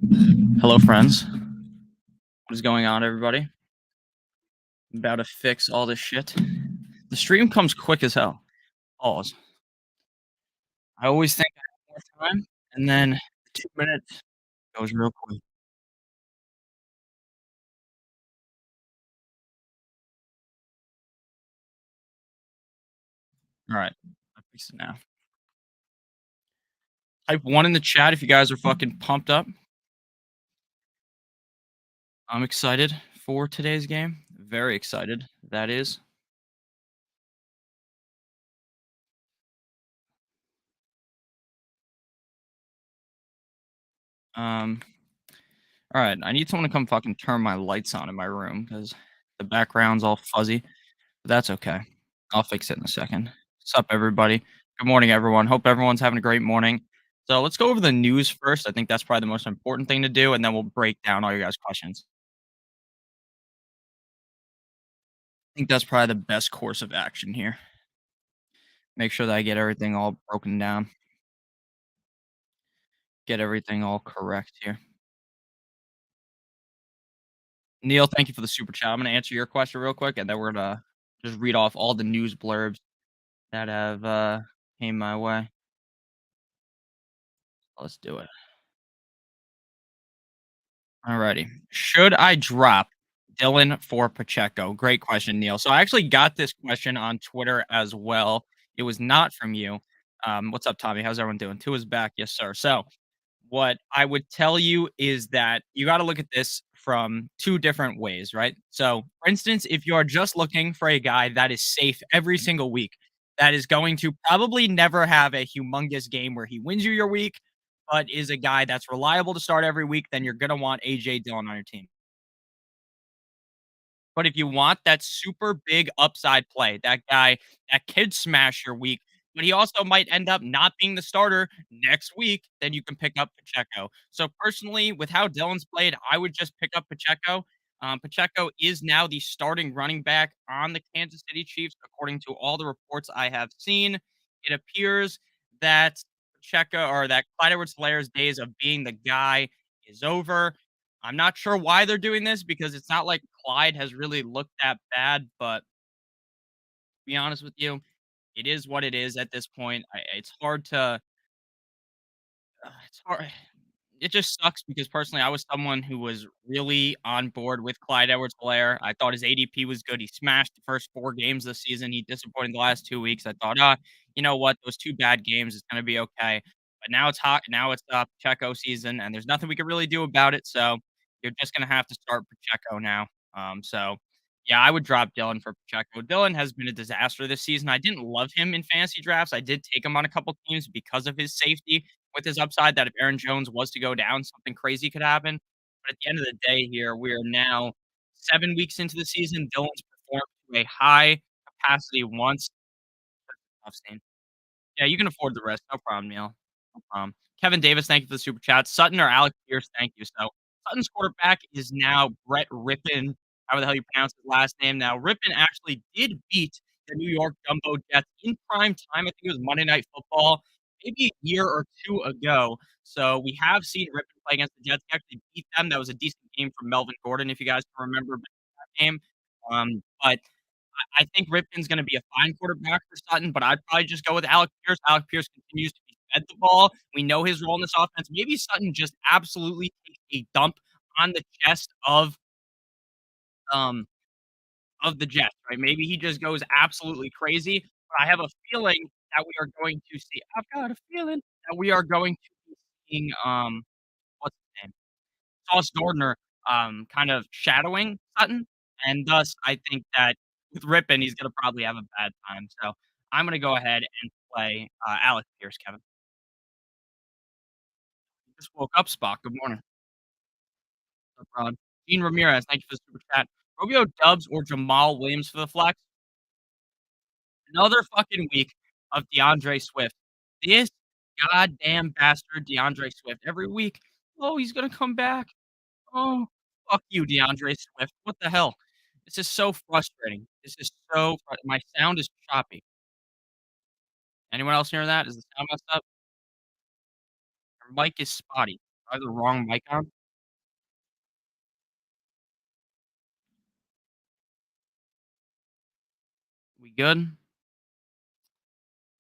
Hello, friends. What is going on, everybody? About to fix all this shit. The stream comes quick as hell. Pause. I always think I have more time, and then 2 minutes goes real quick. All right, I fix it now. Type one in the chat if you guys are fucking pumped up. I'm excited for today's game. Very excited. That is. Um. All right. I need someone to come fucking turn my lights on in my room because the background's all fuzzy. But that's okay. I'll fix it in a second. What's up, everybody? Good morning, everyone. Hope everyone's having a great morning. So let's go over the news first. I think that's probably the most important thing to do, and then we'll break down all your guys' questions. I think that's probably the best course of action here. Make sure that I get everything all broken down, get everything all correct here. Neil, thank you for the super chat. I'm gonna answer your question real quick, and then we're gonna just read off all the news blurbs that have came my way. Let's do it. Alrighty. Should I drop Dylan for Pacheco? Great question, Neil. So I actually got this question on Twitter as well. It was not from you. What's up, Tommy? How's everyone doing? Two is back, yes, sir. So what I would tell you is that you got to look at this from two different ways, right? So, for instance, if you are just looking for a guy that is safe every single week, that is going to probably never have a humongous game where he wins you your week, but is a guy that's reliable to start every week, then you're going to want AJ Dillon on your team. But if you want that super big upside play, that guy that could smash your week, but he also might end up not being the starter next week, then you can pick up Pacheco. So personally, with how Dylan's played, I would just pick up Pacheco. Pacheco is now the starting running back on the Kansas City Chiefs, according to all the reports I have seen. It appears that Pacheco or that Clyde Edwards-Helaire's days of being the guy is over. I'm not sure why they're doing this because it's not like Clyde has really looked that bad, but to be honest with you, it is what it is at this point. It's hard to it's hard. It just sucks because personally, I was someone who was really on board with Clyde Edwards-Helaire. I thought his ADP was good. He smashed the first 4 games this season. He disappointed the last 2 weeks. I thought, you know what? Those 2 bad games is gonna be okay. But now it's hot. Now it's Pacheco season, and there's nothing we can really do about it. So you're just gonna have to start Pacheco now. So yeah, I would drop Dylan for Pacheco. Dylan has been a disaster this season. I didn't love him in fantasy drafts. I did take him on a couple teams because of his safety with his upside that if Aaron Jones was to go down, something crazy could happen. But at the end of the day here, we are now 7 weeks into the season. Dylan's performed to a high capacity once. I've seen. Yeah, you can afford the rest. No problem, Neil. No problem. Kevin Davis, thank you for the super chat. Sutton or Alex Pierce, thank you. So Sutton's quarterback is now Brett Rippin, however the hell you pronounce his last name. Now, Rippin actually did beat the New York Jumbo Jets in prime time. I think it was Monday Night Football, maybe a year or two ago. So we have seen Rippin play against the Jets. He actually beat them. That was a decent game from Melvin Gordon, if you guys can remember that game. But I think Ripken's gonna be a fine quarterback for Sutton, but I'd probably just go with Alec Pierce. Alec Pierce continues to be fed the ball. We know his role in this offense. Maybe Sutton just absolutely takes a dump on the chest um, of the Jets, right? Maybe he just goes absolutely crazy, but I have a feeling that we are going to see I've got a feeling that we are going to be seeing, what's his name? Sauce Gardner, kind of shadowing Sutton, and thus, I think that with Rippon, he's gonna probably have a bad time, so I'm gonna go ahead and play, Alec Pierce, Kevin. Just woke up, Spock. Good morning. No problem. Gene Ramirez, thank you for the super chat. Romeo Dubs or Jamal Williams for the flex? Another fucking week of DeAndre Swift. This goddamn bastard DeAndre Swift every week. "Oh, he's gonna come back. Oh, fuck you, DeAndre Swift. What the hell? This is so frustrating. This is so my sound is choppy. Anyone else hearing that? Is the sound messed up? Your mic is spotty. I have the wrong mic on. We good?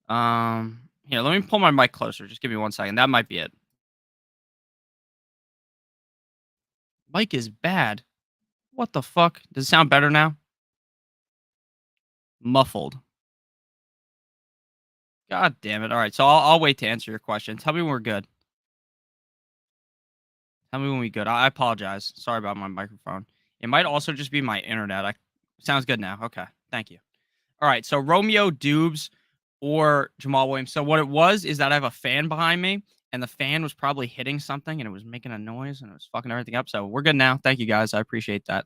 Here, let me pull my mic closer. Just give me 1 second. That might be it. Mic is bad. What the fuck? Does it sound better now? Muffled. God damn it. All right, so I'll wait to answer your question. Tell me when we're good. Tell me when we good. I apologize. Sorry about my microphone. It might also just be my internet. I sounds good now. Okay. Thank you. All right, so Romeo Dubes or Jamal Williams. So what it was is that I have a fan behind me, and the fan was probably hitting something, and it was making a noise, and it was fucking everything up. So we're good now. Thank you guys. I appreciate that.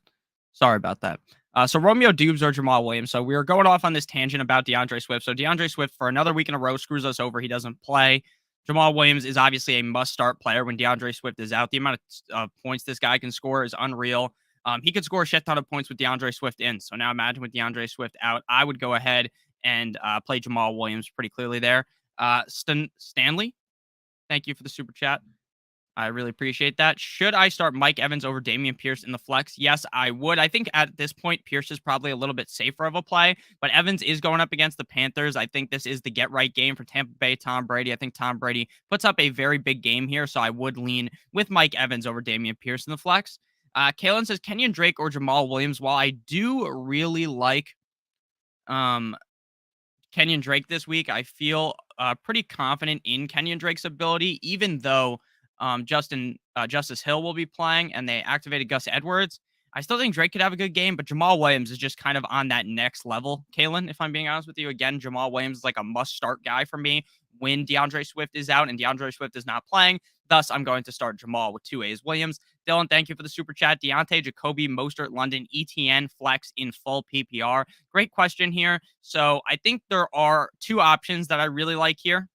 Sorry about that. So Romeo Dubes or Jamal Williams. So we were going off on this tangent about DeAndre Swift. So DeAndre Swift for another week in a row screws us over. He doesn't play. Jamal Williams is obviously a must-start player when DeAndre Swift is out. The amount of points this guy can score is unreal. He could score a shit ton of points with DeAndre Swift in. So now imagine with DeAndre Swift out, I would go ahead and play Jamal Williams pretty clearly there. Stanley, thank you for the super chat. I really appreciate that. Should I start Mike Evans over Damian Pierce in the flex? Yes, I would. I think at this point, Pierce is probably a little bit safer of a play, but Evans is going up against the Panthers. I think this is the get right game for Tampa Bay Tom Brady. I think Tom Brady puts up a very big game here, so I would lean with Mike Evans over Damian Pierce in the flex. Kalen says Kenyon Drake or Jamal Williams. While I do really like um, Kenyon Drake this week. I feel pretty confident in Kenyon Drake's ability, even though Justice Hill will be playing and they activated Gus Edwards. I still think Drake could have a good game, but Jamal Williams is just kind of on that next level. Kalen, if I'm being honest with you, again, Jamal Williams is like a must start guy for me when DeAndre Swift is out and DeAndre Swift is not playing. Thus, I'm going to start Jamal with two A's. Williams, Dylan, thank you for the super chat. Deontay, Jacoby, Mostert, London, ETN, flex in full PPR. Great question here. So I think there are two options that I really like here.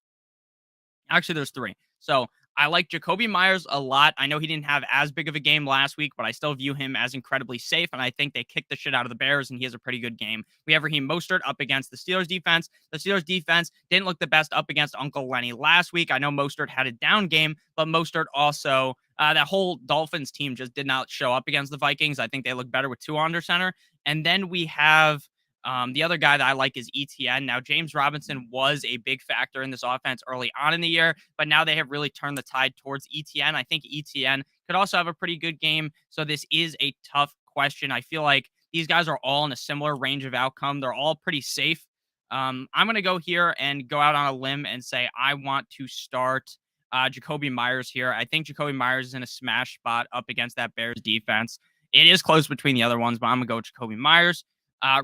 Actually, there's three. So I like Jacoby Myers a lot. I know he didn't have as big of a game last week, but I still view him as incredibly safe. And I think they kicked the shit out of the Bears, and he has a pretty good game. We have Raheem Mostert up against the Steelers defense. The Steelers defense didn't look the best up against Uncle Lenny last week. I know Mostert had a down game, but Mostert also, that whole Dolphins team just did not show up against the Vikings. I think they look better with two under center. And then we have the other guy that I like is ETN. Now, James Robinson was a big factor in this offense early on in the year, but now they have really turned the tide towards ETN. I think ETN could also have a pretty good game. So this is a tough question. I feel like these guys are all in a similar range of outcome. They're all pretty safe. I'm going to go here and go out on a limb and say I want to start Jacoby Myers here. I think Jacoby Myers is in a smash spot up against that Bears defense. It is close between the other ones, but I'm going to go with Jacoby Myers.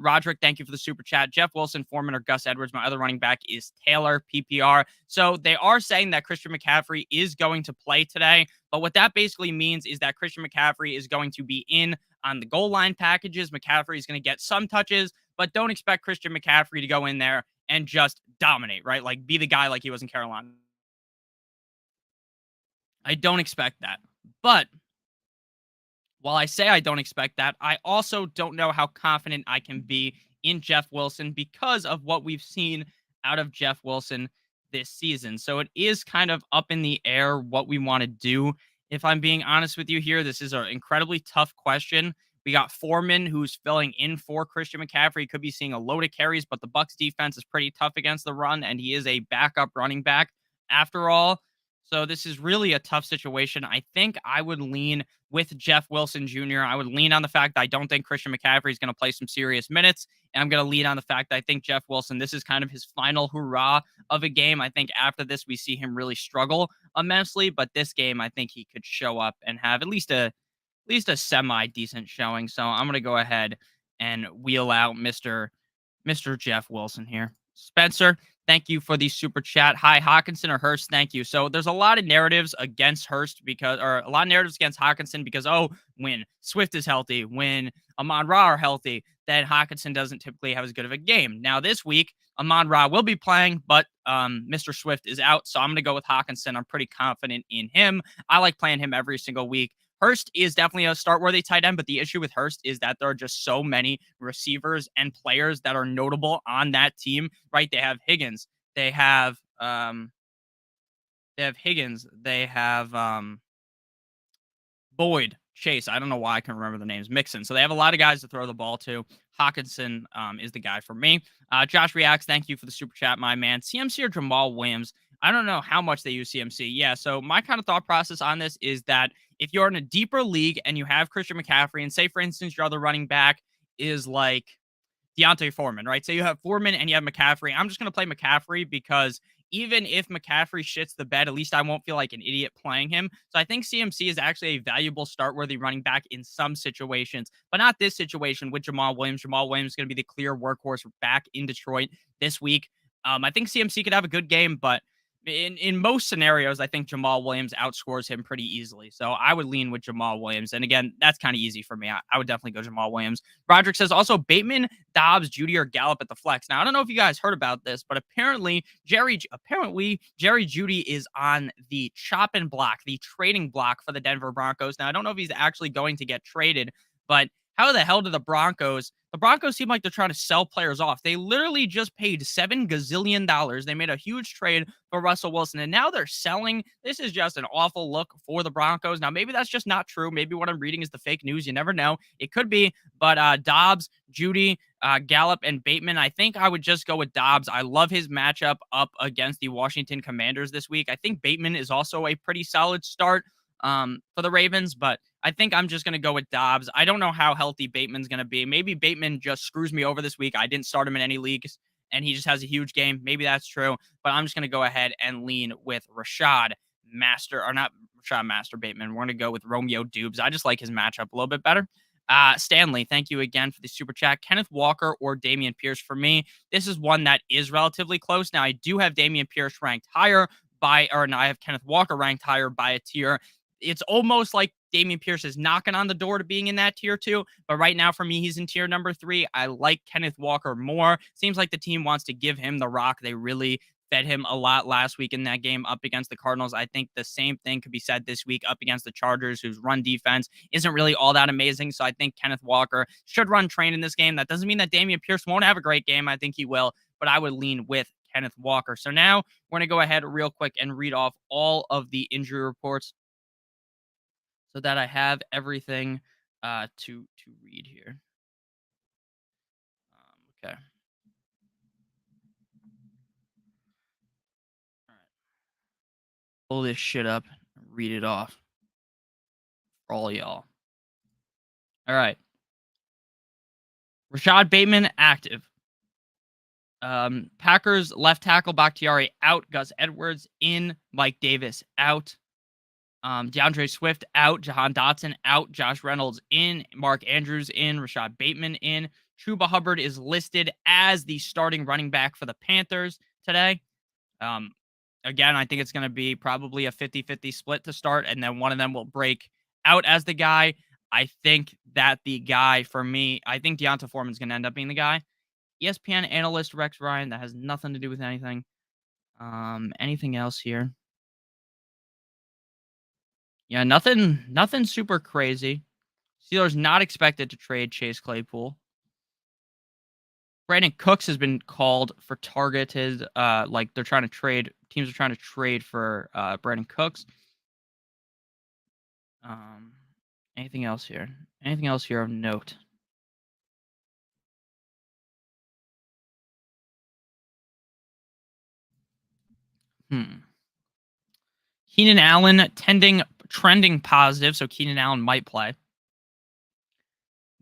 Roderick, thank you for the super chat. Jeff Wilson, Foreman, or Gus Edwards. My other running back is Taylor, PPR. So they are saying that Christian McCaffrey is going to play today. But what that basically means is that Christian McCaffrey is going to be in on the goal line packages. McCaffrey is going to get some touches, but don't expect Christian McCaffrey to go in there and just dominate, right? Like be the guy like he was in Carolina. I don't expect that. But while I say I don't expect that, I also don't know how confident I can be in Jeff Wilson because of what we've seen out of Jeff Wilson this season. So it is kind of up in the air what we want to do. If I'm being honest with you here, this is an incredibly tough question. We got Foreman, who's filling in for Christian McCaffrey. He could be seeing a load of carries, but the Bucs defense is pretty tough against the run, and he is a backup running back after all. So this is really a tough situation. I think I would lean with Jeff Wilson Jr. I would lean on the fact that I don't think Christian McCaffrey is going to play some serious minutes. And I'm going to lean on the fact that I think Jeff Wilson, this is kind of his final hurrah of a game. I think after this, we see him really struggle immensely. But this game, I think he could show up and have at least a semi decent showing. So I'm going to go ahead and wheel out Mr. Jeff Wilson here. Spencer, thank you for the super chat. Hi, Hawkinson or Hurst. Thank you. So there's a lot of narratives against Hurst or a lot of narratives against Hawkinson because, when Swift is healthy, when Amon Ra are healthy, then Hawkinson doesn't typically have as good of a game. Now this week, Amon Ra will be playing, but Mr. Swift is out. So I'm going to go with Hawkinson. I'm pretty confident in him. I like playing him every single week. Hurst is definitely a start-worthy tight end, but the issue with Hurst is that there are just so many receivers and players that are notable on that team, right? They have Higgins. They have Higgins. They have Boyd, Chase. I don't know why I can remember the names. Mixon. So they have a lot of guys to throw the ball to. Hawkinson is the guy for me. Josh Reacts, thank you for the super chat, my man. CMC or Jamal Williams? I don't know how much they use CMC. Yeah, so my kind of thought process on this is that if you're in a deeper league and you have Christian McCaffrey, and say, for instance, your other running back is like Deontay Foreman, right? So you have Foreman and you have McCaffrey. I'm just going to play McCaffrey because even if McCaffrey shits the bed, at least I won't feel like an idiot playing him. So I think CMC is actually a valuable start worthy running back in some situations, but not this situation with Jamal Williams. Jamal Williams is going to be the clear workhorse back in Detroit this week. I think CMC could have a good game, but in most scenarios, I think Jamal Williams outscores him pretty easily. So I would lean with Jamal Williams. And again, that's kind of easy for me. I would definitely go Jamal Williams. Roderick says also Bateman, Dobbs, Judy, or Gallup at the flex. Now I don't know if you guys heard about this, but apparently Jerry Judy is on the chopping block, the trading block for the Denver Broncos. Now I don't know if he's actually going to get traded, but how the hell do the Broncos? The Broncos seem like they're trying to sell players off. They literally just paid $7 gazillion. They made a huge trade for Russell Wilson, and now they're selling. This is just an awful look for the Broncos. Now, maybe that's just not true. Maybe what I'm reading is the fake news. You never know. It could be. But Dobbs, Judy, Gallup, and Bateman, I think I would just go with Dobbs. I love his matchup up against the Washington Commanders this week. I think Bateman is also a pretty solid start for the Ravens, but I think I'm just going to go with Dobbs. I don't know how healthy Bateman's going to be. Maybe Bateman just screws me over this week. I didn't start him in any leagues, and he just has a huge game. Maybe that's true, but I'm just going to go ahead and lean with Rashad Master, or not Rashad Master Bateman. We're going to go with Romeo Dubes. I just like his matchup a little bit better. Stanley, thank you again for the super chat. Kenneth Walker or Damian Pierce for me. This is one that is relatively close. Now, I do have Damian Pierce ranked higher no, I have Kenneth Walker ranked higher by a tier. It's almost like Damian Pierce is knocking on the door to being in that tier 2. But right now, for me, he's in tier number 3. I like Kenneth Walker more. Seems like the team wants to give him the rock. They really fed him a lot last week in that game up against the Cardinals. I think the same thing could be said this week up against the Chargers, whose run defense isn't really all that amazing. So I think Kenneth Walker should run train in this game. That doesn't mean that Damian Pierce won't have a great game. I think he will, but I would lean with Kenneth Walker. So now we're going to go ahead real quick and read off all of the injury reports so that I have everything to read here. Okay. All right. Pull this shit up and read it off for all y'all. All right. Rashad Bateman active. Packers left tackle Bakhtiari out. Gus Edwards in. Mike Davis out. DeAndre Swift out, Jahan Dotson out, Josh Reynolds in, Mark Andrews in, Rashad Bateman in. Chuba Hubbard is listed as the starting running back for the Panthers today. Again, I think it's going to be probably a 50-50 split to start, and then one of them will break out as the guy. I think that the guy for me, I think Deonta Foreman's going to end up being the guy. ESPN analyst Rex Ryan, that has nothing to do with anything. Anything else here? Yeah, nothing super crazy. Steelers not expected to trade Chase Claypool. Brandon Cooks has been called for targeted, like they're trying to trade. Teams are trying to trade for Brandon Cooks. Anything else here? Anything else here of note? Keenan Allen trending positive, so Keenan Allen might play.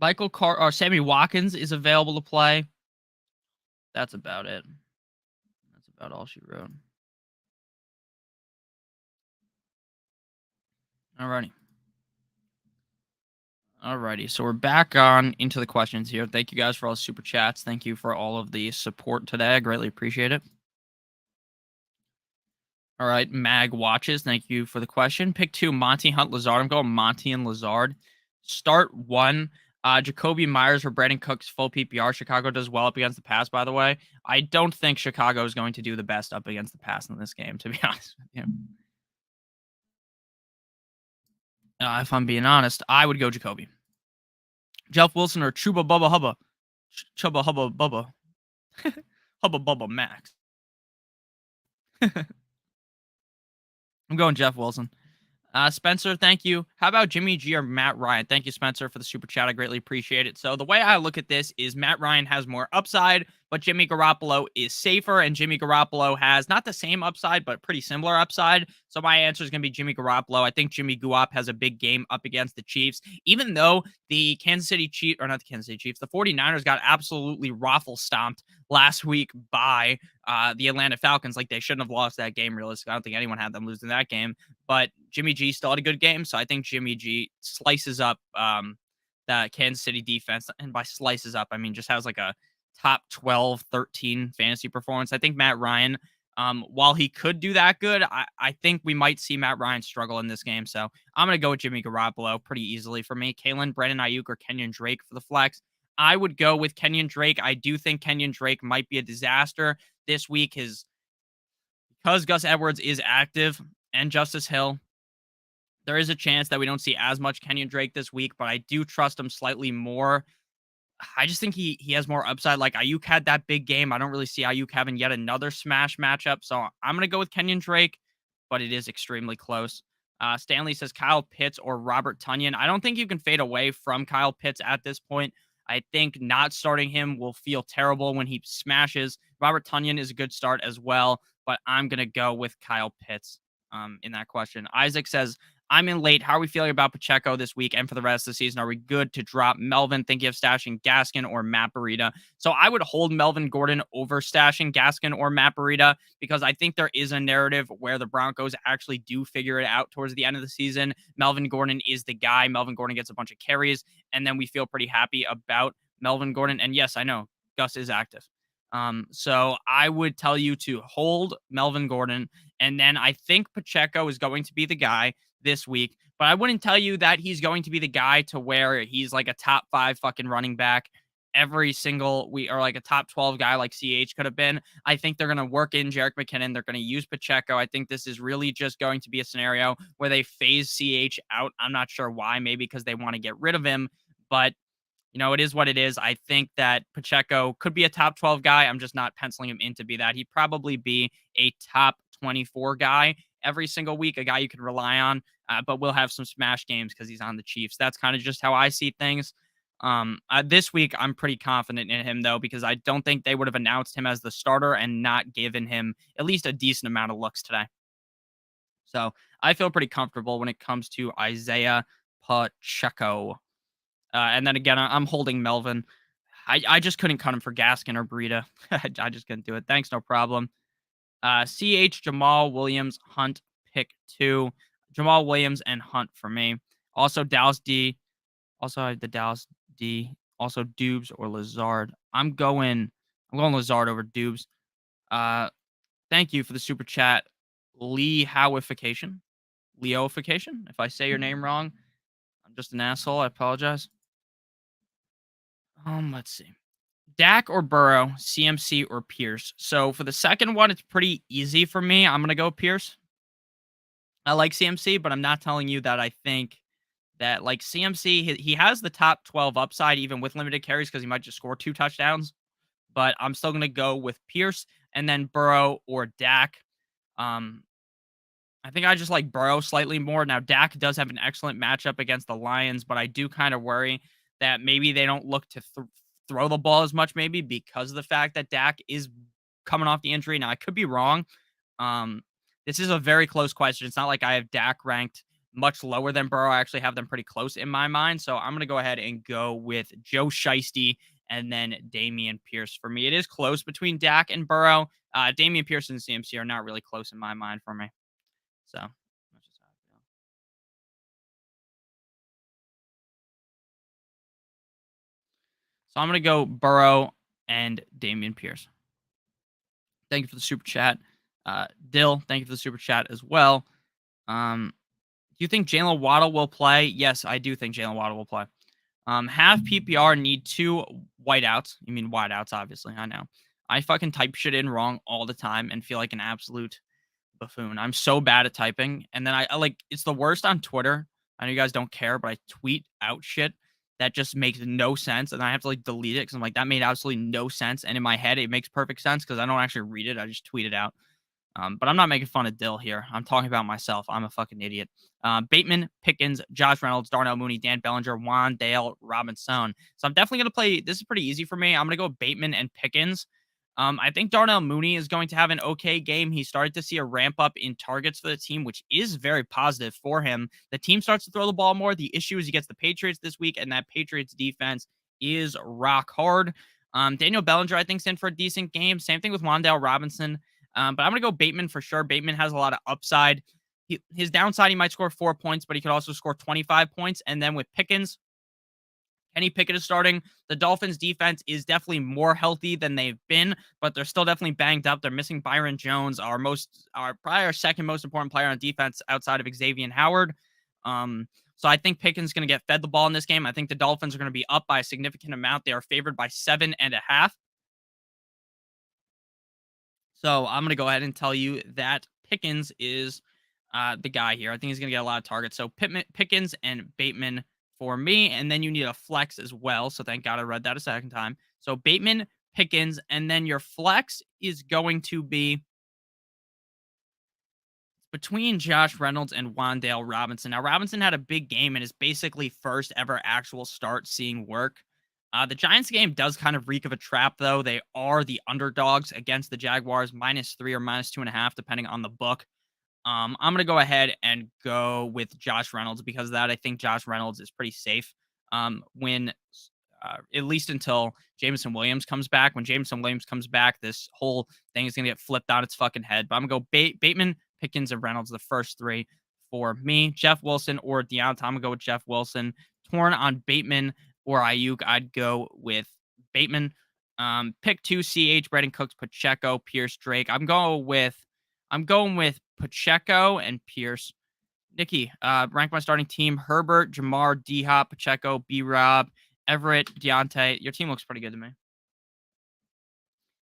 Michael Carr or Sammy Watkins is available to play. That's about it. That's about all she wrote. Alrighty. Alrighty. So we're back on into the questions here. Thank you guys for all the super chats. Thank you for all of the support today. I greatly appreciate it. All right, Mag Watches, thank you for the question. Pick 2, Monty Hunt Lazard. I'm going Monty and Lazard. Start 1, Jacoby Myers for Brandon Cooks, full PPR. Chicago does well up against the pass, by the way. I don't think Chicago is going to do the best up against the pass in this game, to be honest with you. If I'm being honest, I would go Jacoby. Jeff Wilson or Chuba Bubba Hubba. Chuba Hubba Bubba. Hubba Bubba Max. I'm going Jeff Wilson. Spencer, thank you. How about Jimmy G or Matt Ryan? Thank you, Spencer, for the super chat. I greatly appreciate it. So the way I look at this is Matt Ryan has more upside, but Jimmy Garoppolo is safer, and Jimmy Garoppolo has not the same upside, but pretty similar upside. So my answer is going to be Jimmy Garoppolo. I think Jimmy Guap has a big game up against the Chiefs, even though the Kansas City Chiefs, or not the Kansas City Chiefs, the 49ers got absolutely raffle stomped last week by the Atlanta Falcons. Like they shouldn't have lost that game, realistically. I don't think anyone had them losing that game. But Jimmy G still had a good game, so I think Jimmy G slices up the Kansas City defense. And by slices up, I mean just has like a top 12, 13 fantasy performance. I think Matt Ryan, while he could do that good, I think we might see Matt Ryan struggle in this game. So I'm going to go with Jimmy Garoppolo pretty easily for me. Kalen, Brandon Ayuk, or Kenyon Drake for the flex. I would go with Kenyon Drake. I do think Kenyon Drake might be a disaster this week. Because Gus Edwards is active and Justice Hill, there is a chance that we don't see as much Kenyon Drake this week, but I do trust him slightly more. I just think he has more upside. Like Ayuk had that big game. I don't really see Ayuk having yet another smash matchup. So I'm gonna go with Kenyon Drake, but it is extremely close. Stanley says Kyle Pitts or Robert Tunyon. I don't think you can fade away from Kyle Pitts at this point. I think not starting him will feel terrible when he smashes. Robert Tunyon is a good start as well, but I'm gonna go with Kyle Pitts in that question. Isaac says I'm in late. How are we feeling about Pacheco this week and for the rest of the season? Are we good to drop Melvin, thinking of stashing Gaskin or Matt Burita? So I would hold Melvin Gordon over stashing Gaskin or Matt Burita because I think there is a narrative where the Broncos actually do figure it out towards the end of the season. Melvin Gordon is the guy. Melvin Gordon gets a bunch of carries, and then we feel pretty happy about Melvin Gordon. And yes, I know Gus is active. So I would tell you to hold Melvin Gordon, and then I think Pacheco is going to be the guy this week, but I wouldn't tell you that he's going to be the guy to where he's like a top 5 fucking running back every single week, or like a top 12 guy like CH could have been. I think they're going to work in Jerick McKinnon. They're going to use Pacheco. I think this is really just going to be a scenario where they phase CH out. I'm not sure why, maybe because they want to get rid of him, but it is what it is. I think that Pacheco could be a top 12 guy. I'm just not penciling him in to be that. He'd probably be a top 24 guy every single week, a guy you can rely on, but we'll have some smash games because he's on the Chiefs. That's kind of just how I see things. This week, I'm pretty confident in him, though, because I don't think they would have announced him as the starter and not given him at least a decent amount of looks today. So I feel pretty comfortable when it comes to Isaiah Pacheco. And then again, I'm holding Melvin. I just couldn't cut him for Gaskin or Breida. I just couldn't do it. Thanks, no problem. CH, Jamal Williams, Hunt, pick 2. Jamal Williams and Hunt for me. Also Dallas D. Also I have the Dallas D. Also Dubes or Lazard. I'm going Lazard over Dubes. Thank you for the super chat. Lee Howification. Leoification. If I say your name wrong, I'm just an asshole. I apologize. Let's see. Dak or Burrow, CMC or Pierce. So for the second one, it's pretty easy for me. I'm gonna go Pierce. I like CMC, but I'm not telling you that I think that like CMC, he has the top 12 upside even with limited carries because he might just score 2 touchdowns. But I'm still gonna go with Pierce and then Burrow or Dak. Um, I think I just like Burrow slightly more. Now, Dak does have an excellent matchup against the Lions, but I do kind of worry that maybe they don't look to throw the ball as much, maybe because of the fact that Dak is coming off the injury. Now, I could be wrong. Um, this is a very close question. It's not like I have Dak ranked much lower than Burrow. I actually have them pretty close in my mind. So I'm going to go ahead and go with Joe Shiesty and then Damian Pierce. For me, it is close between Dak and Burrow. Damian Pierce and CMC are not really close in my mind for me. So that's just how I feel. So I'm gonna go Burrow and Damian Pierce. Thank you for the super chat. Dill, thank you for the super chat as well. Do you think Jalen Waddle will play? Yes, I do think Jalen Waddle will play. Half PPR need 2 whiteouts. You mean wideouts, obviously. I know. I fucking type shit in wrong all the time and feel like an absolute buffoon. I'm so bad at typing. And then I like it's the worst on Twitter. I know you guys don't care, but I tweet out shit that just makes no sense. And I have to like delete it because I'm like, that made absolutely no sense. And in my head, it makes perfect sense because I don't actually read it. I just tweet it out. But I'm not making fun of Dill here. I'm talking about myself. I'm a fucking idiot. Bateman, Pickens, Josh Reynolds, Darnell Mooney, Dan Bellinger, Juan Dale, Robinson. So I'm definitely going to play. This is pretty easy for me. I'm going to go Bateman and Pickens. I think Darnell Mooney is going to have an okay game. He started to see a ramp up in targets for the team, which is very positive for him. The team starts to throw the ball more. The issue is he gets the Patriots this week, and that Patriots defense is rock hard. Daniel Bellinger, I think, is in for a decent game. Same thing with Wandale Robinson. But I'm going to go Bateman for sure. Bateman has a lot of upside. His downside, he might score 4 points, but he could also score 25 points. And then with Pickens, Kenny Pickett is starting. The Dolphins defense is definitely more healthy than they've been, but they're still definitely banged up. They're missing Byron Jones, our probably our second most important player on defense outside of Xavier Howard. So I think Pickens is going to get fed the ball in this game. I think the Dolphins are going to be up by a significant amount. They are favored by 7.5. So I'm going to go ahead and tell you that Pickens is the guy here. I think he's going to get a lot of targets. So Pickens and Bateman for me. And then you need a flex as well. So thank God I read that a second time. So Bateman, Pickens, and then your flex is going to be between Josh Reynolds and Wandale Robinson. Now, Robinson had a big game and is basically first ever actual start seeing work. The Giants game does kind of reek of a trap, though. They are the underdogs against the Jaguars, -3 or -2.5, depending on the book. I'm going to go ahead and go with Josh Reynolds because of that. I think Josh Reynolds is pretty safe when, at least until Jameson Williams comes back. When Jameson Williams comes back, this whole thing is going to get flipped on its fucking head. But I'm going to go Bateman, Pickens, and Reynolds, the first three for me. Jeff Wilson or Deontay. I'm going to go with Jeff Wilson. Torn on Bateman or Ayuk. I'd go with Bateman. Pick two, CH, Brandon Cooks, Pacheco, Pierce, Drake. I'm going with Pacheco and Pierce. Nikki, rank my starting team: Herbert, Jamar, D Hop, Pacheco, B Rob, Everett, Deontay. Your team looks pretty good to me.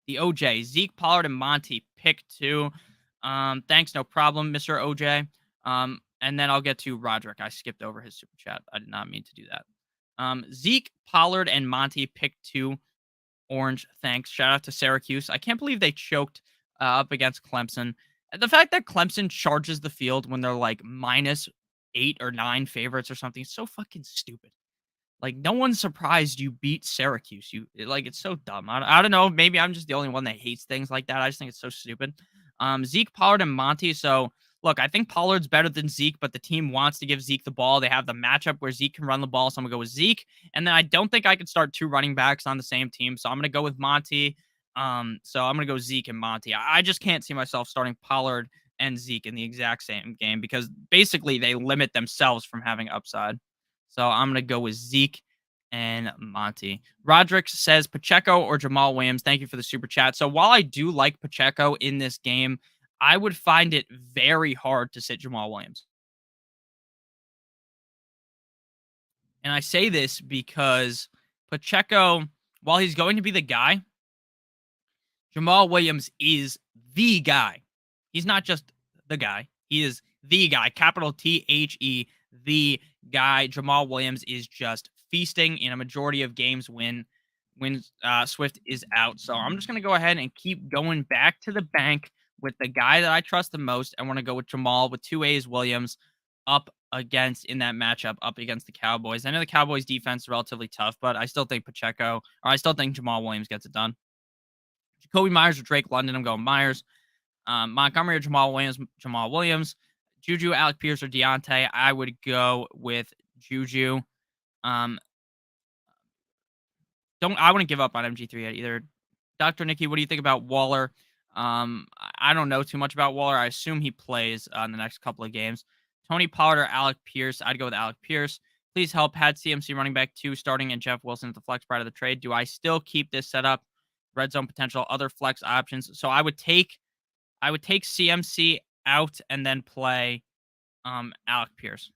The OJ, Zeke, Pollard, and Monty. Pick two. Thanks, no problem, Mr. OJ. And then I'll get to Roderick. I skipped over his super chat. I did not mean to do that. Zeke, Pollard, and Monty. Pick two. Orange, thanks. Shout out to Syracuse. I can't believe they choked up against Clemson. And the fact that Clemson charges the field when they're like -8 or -9 favorites or something is so fucking stupid. Like, no one's surprised you beat Syracuse. It's so dumb. I don't know. Maybe I'm just the only one that hates things like that. I just think it's so stupid. Zeke, Pollard, and Monty. So, look, I think Pollard's better than Zeke, but the team wants to give Zeke the ball. They have the matchup where Zeke can run the ball. So I'm going to go with Zeke. And then I don't think I could start two running backs on the same team. So I'm going to go with Monty. So I'm going to go Zeke and Monty. I just can't see myself starting Pollard and Zeke in the exact same game because basically they limit themselves from having upside. So I'm going to go with Zeke and Monty. Roderick says Pacheco or Jamal Williams. Thank you for the super chat. So while I do like Pacheco in this game, I would find it very hard to sit Jamal Williams. And I say this because Pacheco, while he's going to be the guy, Jamal Williams is the guy. He's not just the guy. He is the guy. Capital THE, the guy. Jamal Williams is just feasting in a majority of games when Swift is out. So I'm just gonna go ahead and keep going back to the bank with the guy that I trust the most. I want to go with Jamal with two A's Williams up against in that matchup up against the Cowboys. I know the Cowboys defense is relatively tough, but I still think I still think Jamal Williams gets it done. Jacoby Myers or Drake London. I'm going Myers. Montgomery or Jamal Williams. Jamal Williams. Juju, Alec Pierce, or Deontay. I would go with Juju. Um, I wouldn't give up on MG3 yet either. Dr. Nikki, what do you think about Waller? I don't know too much about Waller. I assume he plays in the next couple of games. Tony Pollard or Alec Pierce? I'd go with Alec Pierce. Please help. Had CMC running back 2 starting and Jeff Wilson at the flex prior to the trade. Do I still keep this setup? Red zone potential, other flex options. So I would take CMC out and then play Alec Pierce.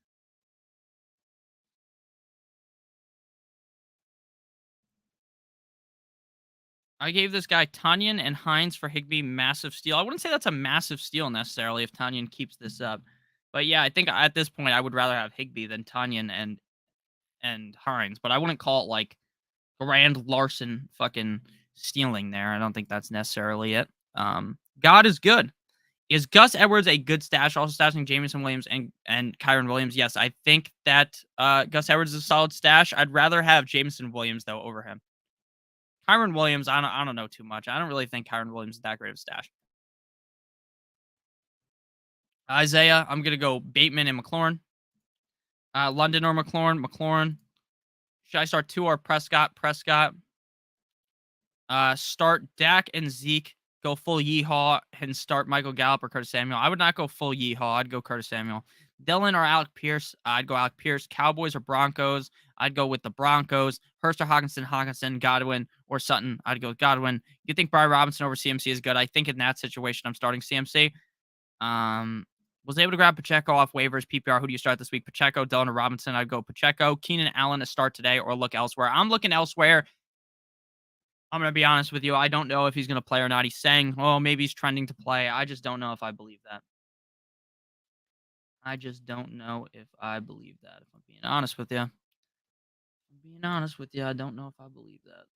I gave this guy Tanyan and Hines for Higby. Massive steal. I wouldn't say that's a massive steal necessarily if Tanyan keeps this up. But yeah, I think at this point I would rather have Higby than Tanyan and Hines. But I wouldn't call it like grand Larson fucking stealing there. I don't think that's necessarily it. God is good. Is Gus Edwards a good stash? Also stashing Jameson Williams and Kyron Williams. Yes, I think that Gus Edwards is a solid stash. I'd rather have Jameson Williams though over him. Kyron Williams, I don't know too much. I don't really think Kyron Williams is that great of a stash. Isaiah, I'm gonna go Bateman and McLaurin. London or McLaurin. McLaurin. Should I start two or Prescott? Prescott. Start Dak and Zeke. Go full yeehaw and start Michael Gallup or Curtis Samuel. I would not go full yeehaw. I'd go Curtis Samuel. Dylan or Alec Pierce. I'd go Alec Pierce. Cowboys or Broncos. I'd go with the Broncos. Hurst or Hawkinson. Hawkinson. Godwin or Sutton. I'd go with Godwin. You think Brian Robinson over CMC is good? I think in that situation, I'm starting CMC. Was able to grab Pacheco off waivers. PPR. Who do you start this week? Pacheco, Dylan, or Robinson? I'd go Pacheco. Keenan Allen to start today or look elsewhere. I'm looking elsewhere. I'm gonna be honest with you. I don't know if he's gonna play or not. He's saying, "Oh, maybe he's trending to play." I just don't know if I believe that. I just don't know if I believe that. If I'm being honest with you, I don't know if I believe that.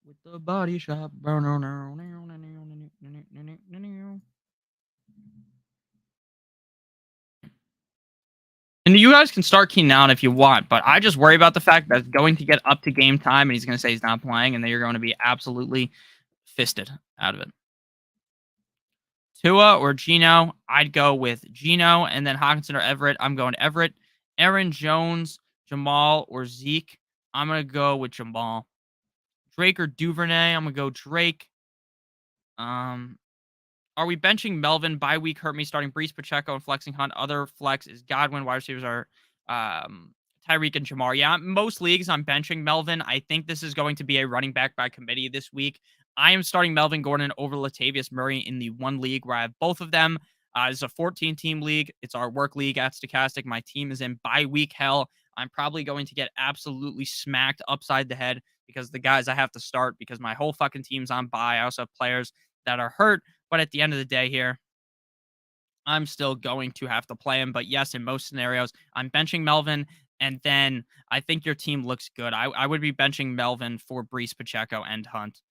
With the body shop. And you guys can start Keenan Allen if you want, but I just worry about the fact that it's going to get up to game time and he's going to say he's not playing, and then you're going to be absolutely fisted out of it. Tua or Gino, I'd go with Gino, and then Hawkinson or Everett. I'm going Everett. Aaron Jones, Jamal or Zeke. I'm gonna go with Jamal. Drake or Duvernay. I'm gonna go Drake. Um, are we benching Melvin? Bye week hurt me. Starting Brees, Pacheco, and flexing Hunt. Other flex is Godwin. Wide receivers are Tyreek and Jamar. Yeah, most leagues I'm benching Melvin. I think this is going to be a running back by committee this week. I am starting Melvin Gordon over Latavius Murray in the one league where I have both of them. It's a 14-team league. It's our work league at Stochastic. My team is in bye week hell. I'm probably going to get absolutely smacked upside the head because the guys I have to start because my whole fucking team's on bye. I also have players that are hurt. But at the end of the day here, I'm still going to have to play him. But yes, in most scenarios, I'm benching Melvin. And then I think your team looks good. I would be benching Melvin for Brees, Pacheco, and Hunt.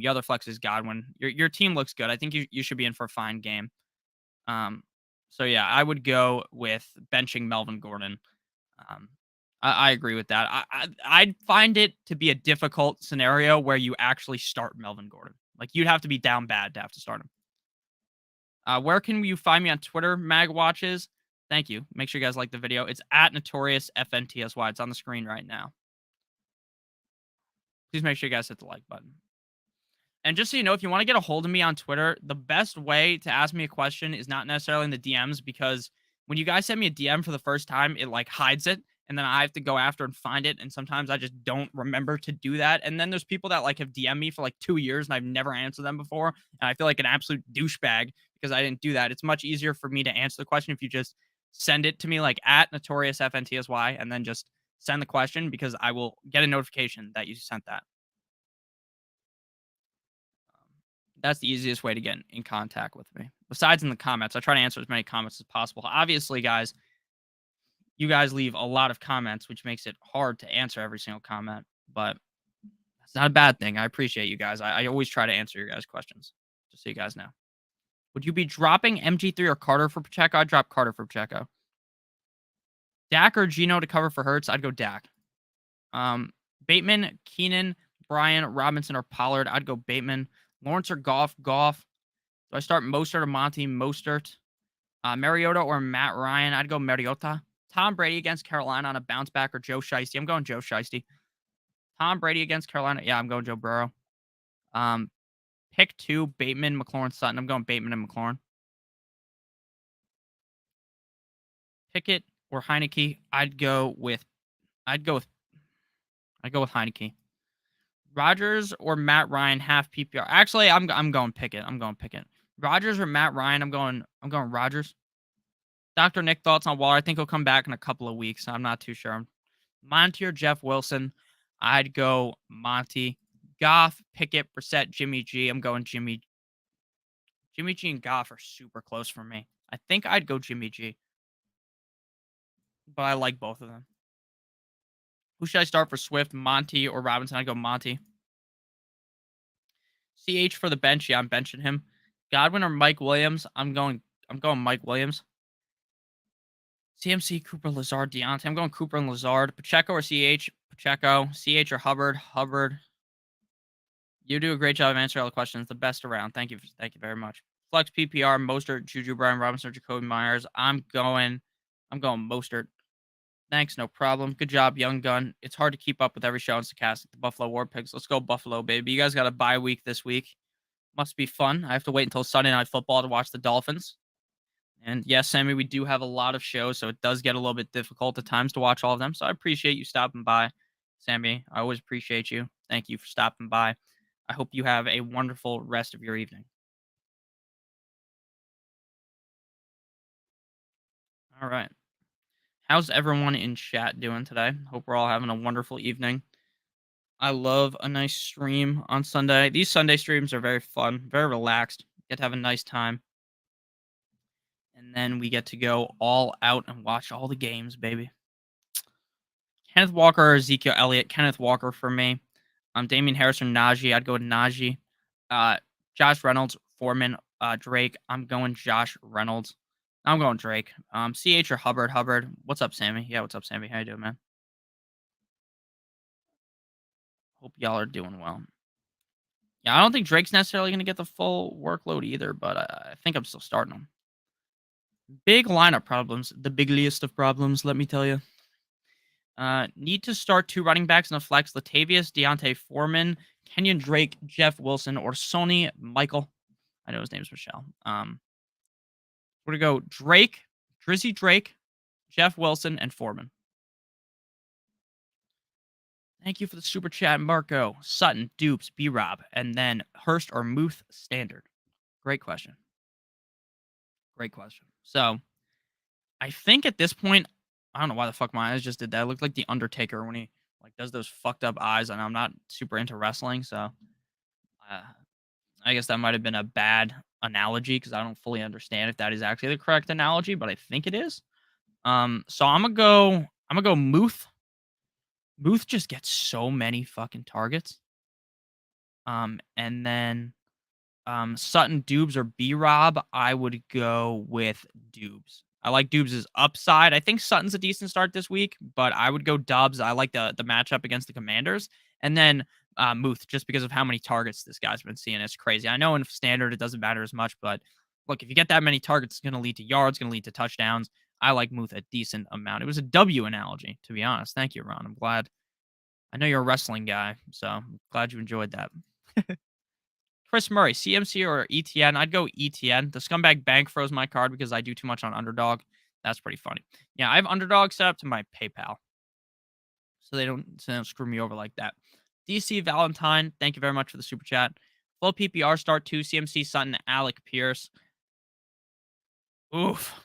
The other flex is Godwin. Your team looks good. I think you should be in for a fine game. So yeah, I would go with benching Melvin Gordon. Um, I agree with that. I'd find it to be a difficult scenario where you actually start Melvin Gordon. Like you'd have to be down bad to have to start him. Where can you find me on Twitter, Mag Watches? Thank you. Make sure you guys like the video. It's at Notorious FNTSY. It's on the screen right now. Please make sure you guys hit the like button. And just so you know, if you want to get a hold of me on Twitter, the best way to ask me a question is not necessarily in the DMs because when you guys send me a DM for the first time, it like hides it. And then I have to go after and find it. And sometimes I just don't remember to do that. And then there's people that like have DM'd me for like 2 years and I've never answered them before. And I feel like an absolute douchebag because I didn't do that. It's much easier for me to answer the question if you just send it to me like at Notorious FNTSY and then just send the question because I will get a notification that you sent that. That's the easiest way to get in contact with me. Besides in the comments, I try to answer as many comments as possible. Obviously, guys, you guys leave a lot of comments, which makes it hard to answer every single comment, but that's not a bad thing. I appreciate you guys. I always try to answer your guys' questions, just so you guys know. Would you be dropping MG3 or Carter for Pacheco? I'd drop Carter for Pacheco. Dak or Gino to cover for Hurts? I'd go Dak. Bateman, Keenan, Brian, Robinson, or Pollard? I'd go Bateman. Lawrence or Goff? Goff. Do I start Mostert or Monty? Mostert. Mariota or Matt Ryan? I'd go Mariota. Tom Brady against Carolina on a bounce back or Joe Shiesty? I'm going Joe Shiesty. Tom Brady against Carolina? Yeah, I'm going Joe Burrow. Pick two, Bateman, McLaurin, Sutton. I'm going Bateman and McLaurin. Pickett or Heineke? I'd go with Heineke. Rodgers or Matt Ryan half PPR. Actually, I'm going Pickett. I'm going Pickett. Rodgers or Matt Ryan? I'm going Rodgers. Dr. Nick, thoughts on Waller? I think he'll come back in a couple of weeks. I'm not too sure. Monty or Jeff Wilson? I'd go Monty. Goff, Pickett, Brissett, Jimmy G. I'm going Jimmy. Jimmy G and Goff are super close for me. I think I'd go Jimmy G, but I like both of them. Who should I start for Swift, Monty or Robinson? I'd go Monty. CH for the bench. Yeah, I'm benching him. Godwin or Mike Williams? I'm going Mike Williams. CMC, Cooper, Lazard, Deontay. I'm going Cooper and Lazard. Pacheco or CH? Pacheco. CH or Hubbard? Hubbard. You do a great job of answering all the questions. The best around. Thank you. Thank you very much. Flex PPR, Mostert, Juju, Brian Robinson, Jacoby Myers. I'm going Mostert. Thanks, no problem. Good job, young gun. It's hard to keep up with every show on Stochastic. The Buffalo War Pigs. Let's go Buffalo, baby. You guys got a bye week this week. Must be fun. I have to wait until Sunday Night Football to watch the Dolphins. And yes, Sammy, we do have a lot of shows, so it does get a little bit difficult at times to watch all of them. So I appreciate you stopping by, Sammy. I always appreciate you. Thank you for stopping by. I hope you have a wonderful rest of your evening. All right. How's everyone in chat doing today? Hope we're all having a wonderful evening. I love a nice stream on Sunday. These Sunday streams are very fun, very relaxed. Get to have a nice time. And then we get to go all out and watch all the games, baby. Kenneth Walker or Ezekiel Elliott. Kenneth Walker for me. Damian Harris or Najee. I'd go with Najee. Uh, Josh Reynolds, Foreman, Drake. I'm going Josh Reynolds. I'm going Drake. CH or Hubbard. Hubbard. What's up, Sammy? Yeah, what's up, Sammy? How you doing, man? Hope y'all are doing well. Yeah, I don't think Drake's necessarily going to get the full workload either, but I think I'm still starting him. Big lineup problems. The biggest of problems, let me tell you. Need to start two running backs in a flex. Latavius, Deontay Foreman, Kenyon Drake, Jeff Wilson, or Sony Michael. I know his name's Michelle. We're going to go Drake, Drizzy Drake, Jeff Wilson, and Foreman. Thank you for the super chat, Marco. Sutton, Dupes, B-Rob, and then Hurst or Muth standard. Great question. Great question. So, I think at this point, I don't know why the fuck my eyes just did that. It looked like the Undertaker when he like does those fucked up eyes, and I'm not super into wrestling, so I guess that might have been a bad analogy because I don't fully understand if that is actually the correct analogy, but I think it is. So I'm gonna go Muth. Muth just gets so many fucking targets. And then Sutton, Dubes, or B Rob, I would go with Dubes. I like Dubes' upside. I think Sutton's a decent start this week, but I would go Dubs. I like the matchup against the Commanders. And then Muth, just because of how many targets this guy's been seeing. It's crazy. I know in standard it doesn't matter as much, but look, if you get that many targets, it's going to lead to yards, going to lead to touchdowns. I like Muth a decent amount. It was a W analogy, to be honest. Thank you, Ron. I'm glad. I know you're a wrestling guy, so I'm glad you enjoyed that. Chris Murray, CMC or ETN? I'd go ETN. The Scumbag Bank froze my card because I do too much on Underdog. That's pretty funny. Yeah, I have Underdog set up to my PayPal, so they don't screw me over like that. DC Valentine, thank you very much for the super chat. Full PPR start 2, CMC Sutton, Alec Pierce. Oof.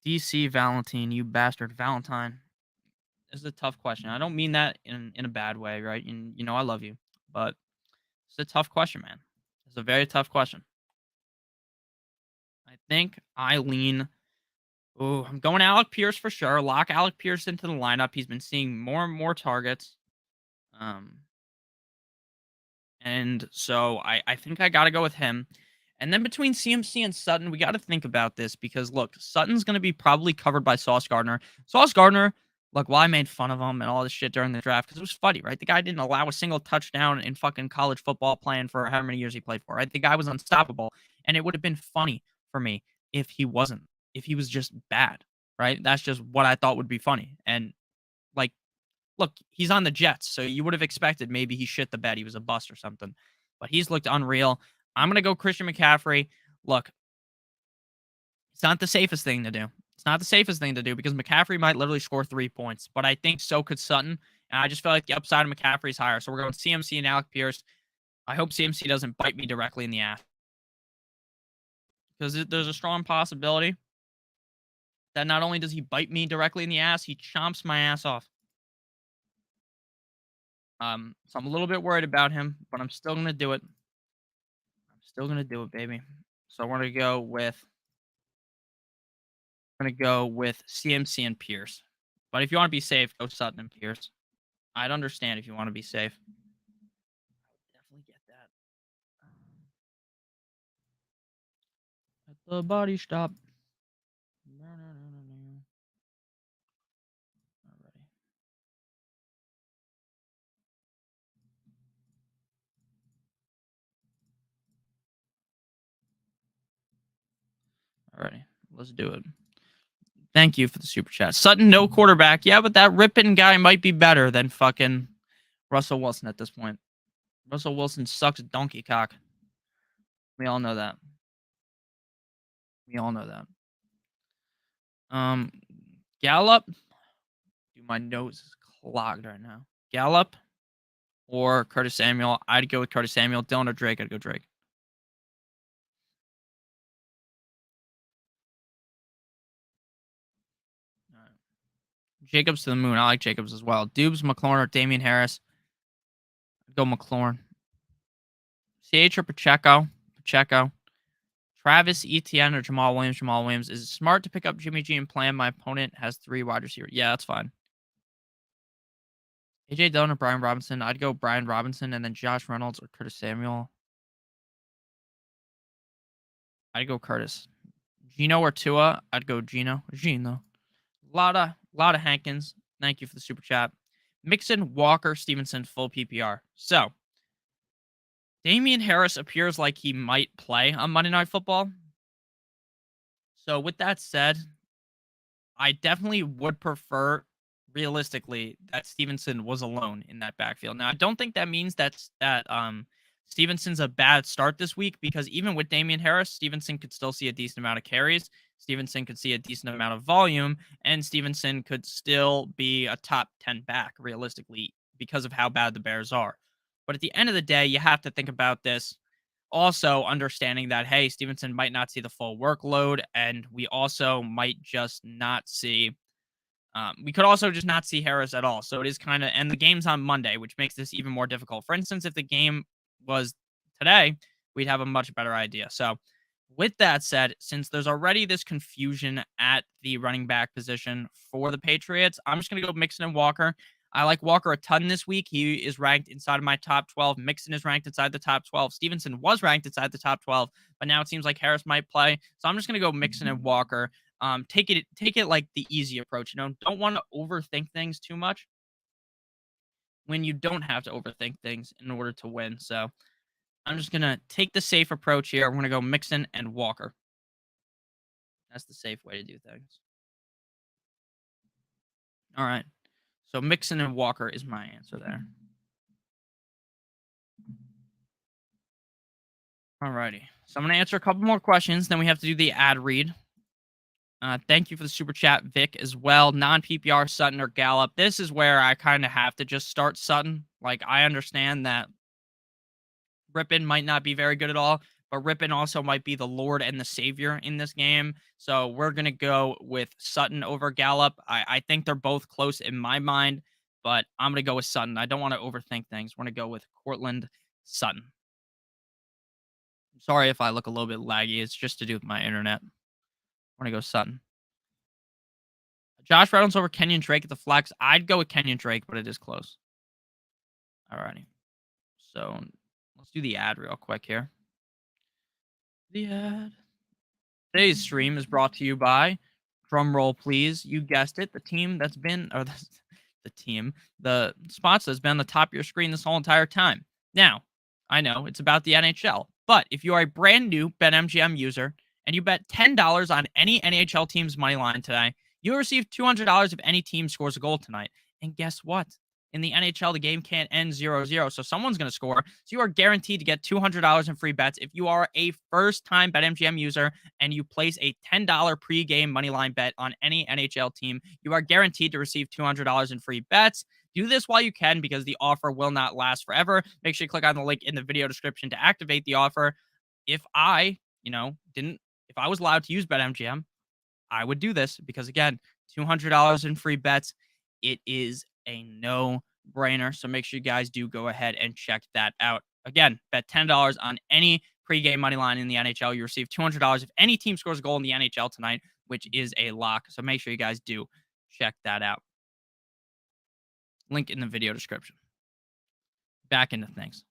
DC Valentine, you bastard. Valentine. This is a tough question. I don't mean that in a bad way, right? And you know I love you, but it's a tough question, man. It's a very tough question. I think I lean. Oh, I'm going Alec Pierce for sure. Lock Alec Pierce into the lineup. He's been seeing more and more targets. Um, and so I think I got to go with him. And then between CMC and Sutton, we got to think about this because look, Sutton's going to be probably covered by Sauce Gardner. Sauce Gardner, look, why I made fun of him and all this shit during the draft because it was funny, right? The guy didn't allow a single touchdown in fucking college football playing for however many years he played for, right? The guy was unstoppable. And it would have been funny for me if he wasn't, if he was just bad, right? That's just what I thought would be funny. And like, look, he's on the Jets, so you would have expected maybe he shit the bed. He was a bust or something. But he's looked unreal. I'm going to go Christian McCaffrey. Look, it's not the safest thing to do. It's not the safest thing to do because McCaffrey might literally score 3 points, but I think so could Sutton. And I just feel like the upside of McCaffrey is higher. So we're going CMC and Alec Pierce. I hope CMC doesn't bite me directly in the ass because there's a strong possibility that not only does he bite me directly in the ass, he chomps my ass off. So I'm a little bit worried about him, but I'm still gonna do it. I'm still gonna do it, baby. So we're gonna go with CMC and Pierce. But if you want to be safe, go Sutton and Pierce. I'd understand if you want to be safe. Definitely get that. The body stop. Alrighty. Alrighty. Let's do it. Thank you for the super chat. Sutton, no quarterback. Yeah, but that Rippin guy might be better than fucking Russell Wilson at this point. Russell Wilson sucks donkey cock. We all know that. We all know that. Gallup. Dude, my nose is clogged right now. Gallup or Curtis Samuel. I'd go with Curtis Samuel. Dylan or Drake. I'd go Drake. All right. Jacobs to the moon. I like Jacobs as well. Dubes, McLaurin, or Damian Harris. I'd go McLaurin. CH or Pacheco. Pacheco. Travis Etienne or Jamal Williams. Jamal Williams. Is it smart to pick up Jimmy G and play him? My opponent has 3 wide receivers. Yeah, that's fine. AJ Dillon or Brian Robinson. I'd go Brian Robinson and then Josh Reynolds or Curtis Samuel. I'd go Curtis. Gino or Tua. I'd go Gino. Gino. Lot of Hankins. Thank you for the super chat. Mixon, Walker, Stevenson, full PPR. So, Damian Harris appears like he might play on Monday Night Football. So, with that said, I definitely would prefer, realistically, that Stevenson was alone in that backfield. Now, I don't think that means that Stevenson's a bad start this week, because even with Damian Harris, Stevenson could still see a decent amount of carries. Stevenson could see a decent amount of volume, and Stevenson could still be a top 10 back, realistically, because of how bad the Bears are. But at the end of the day, you have to think about this also understanding that, hey, Stevenson might not see the full workload, and we also might just not see we could also just not see Harris at all. So it is kind of, and the game's on Monday, which makes this even more difficult. For instance, if the game was today, we'd have a much better idea. So with that said, since there's already this confusion at the running back position for the Patriots, I'm just going to go Mixon and Walker. I like Walker a ton this week. He is ranked inside of my top 12. Mixon is ranked inside the top 12. Stevenson was ranked inside the top 12, but now it seems like Harris might play. So I'm just going to go Mixon and Walker. Take it like the easy approach. Don't want to overthink things too much when you don't have to overthink things in order to win. So I'm just gonna take the safe approach here. I'm gonna go Mixon and Walker. That's the safe way to do things. All right. So Mixon and Walker is my answer there. All righty. So I'm gonna answer a couple more questions. Then we have to do the ad read. Thank you for the super chat, Vic, as well. Non-PPR, Sutton or Gallup. This is where I kind of have to just start Sutton. Like, I understand that Rippin might not be very good at all, but Rippin also might be the Lord and the Savior in this game. So we're going to go with Sutton over Gallup. I think they're both close in my mind, but I'm going to go with Sutton. I don't want to overthink things. We're going to go with Cortland Sutton. Sorry if I look a little bit laggy. It's just to do with my internet. I'm going to go Sutton. Josh Reynolds over Kenyon Drake at the flex. I'd go with Kenyon Drake, but it is close. Alrighty. So let's do the ad real quick here. The ad. Today's stream is brought to you by, drum roll please, you guessed it, the team that's been, or the spots that's been on the top of your screen this whole entire time. Now, I know it's about the NHL, but if you are a brand new BetMGM user and you bet $10 on any NHL team's money line today, you'll receive $200 if any team scores a goal tonight. And guess what? In the NHL, the game can't end 0-0, so someone's going to score. So you are guaranteed to get $200 in free bets if you are a first-time BetMGM user and you place a $10 pre-game moneyline bet on any NHL team. You are guaranteed to receive $200 in free bets. Do this while you can because the offer will not last forever. Make sure you click on the link in the video description to activate the offer. If I, if I was allowed to use BetMGM, I would do this because, again, $200 in free bets. It is a no-brainer. So make sure you guys do go ahead and check that out. Again, bet $10 on any pregame money line in the NHL. You receive $200 if any team scores a goal in the NHL tonight, which is a lock. So make sure you guys do check that out. Link in the video description. Back into things.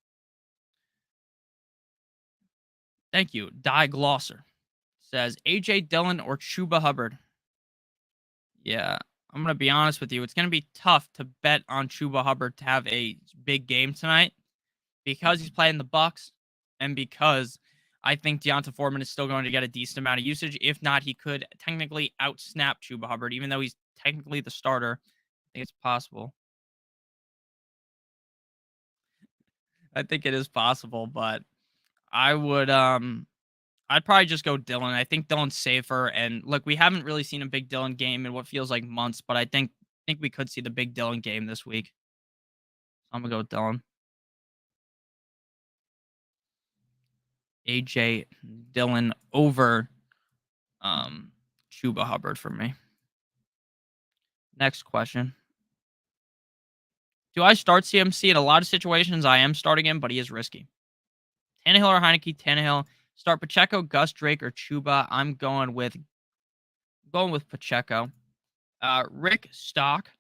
Thank you, Die Glosser. says AJ Dillon or Chuba Hubbard. Yeah, I'm gonna be honest with you. It's gonna be tough to bet on Chuba Hubbard to have a big game tonight because he's playing the Bucks, and because I think Deonta Foreman is still going to get a decent amount of usage. If not, he could technically outsnap Chuba Hubbard, even though he's technically the starter. I think it's possible. I think it is possible, but I would I'd probably just go Dylan. I think Dylan's safer. And look, we haven't really seen a big Dylan game in what feels like months, but I think we could see the big Dylan game this week. I'm gonna go with Dylan. AJ Dylan over Chuba Hubbard for me. Next question. Do I start CMC in a lot of situations? I am starting him, but he is risky. Tannehill or Heineke? Tannehill. Start Pacheco, Gus, Drake, or Chuba. I'm going with Pacheco. Rick Stock.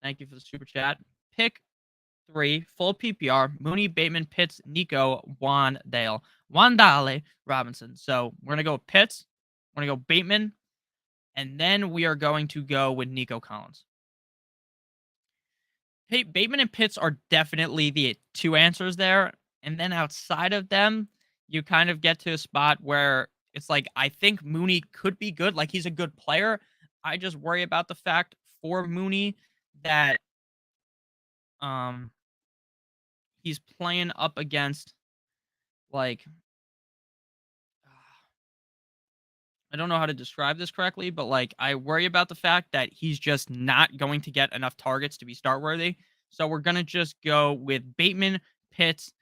Thank you for the super chat. Pick 3, full PPR. Mooney, Bateman, Pitts, Nico, Wandale, Robinson. So we're gonna go with Pitts. We're gonna go Bateman, and then we are going to go with Nico Collins. Hey, Bateman and Pitts are definitely the two answers there. And then outside of them, you kind of get to a spot where it's like, I think Mooney could be good. Like, he's a good player. I just worry about the fact for Mooney that um he's playing up against, like, I don't know how to describe this correctly, but like I worry about the fact that he's just not going to get enough targets to be start worthy. So we're gonna just go with Bateman, Pitts.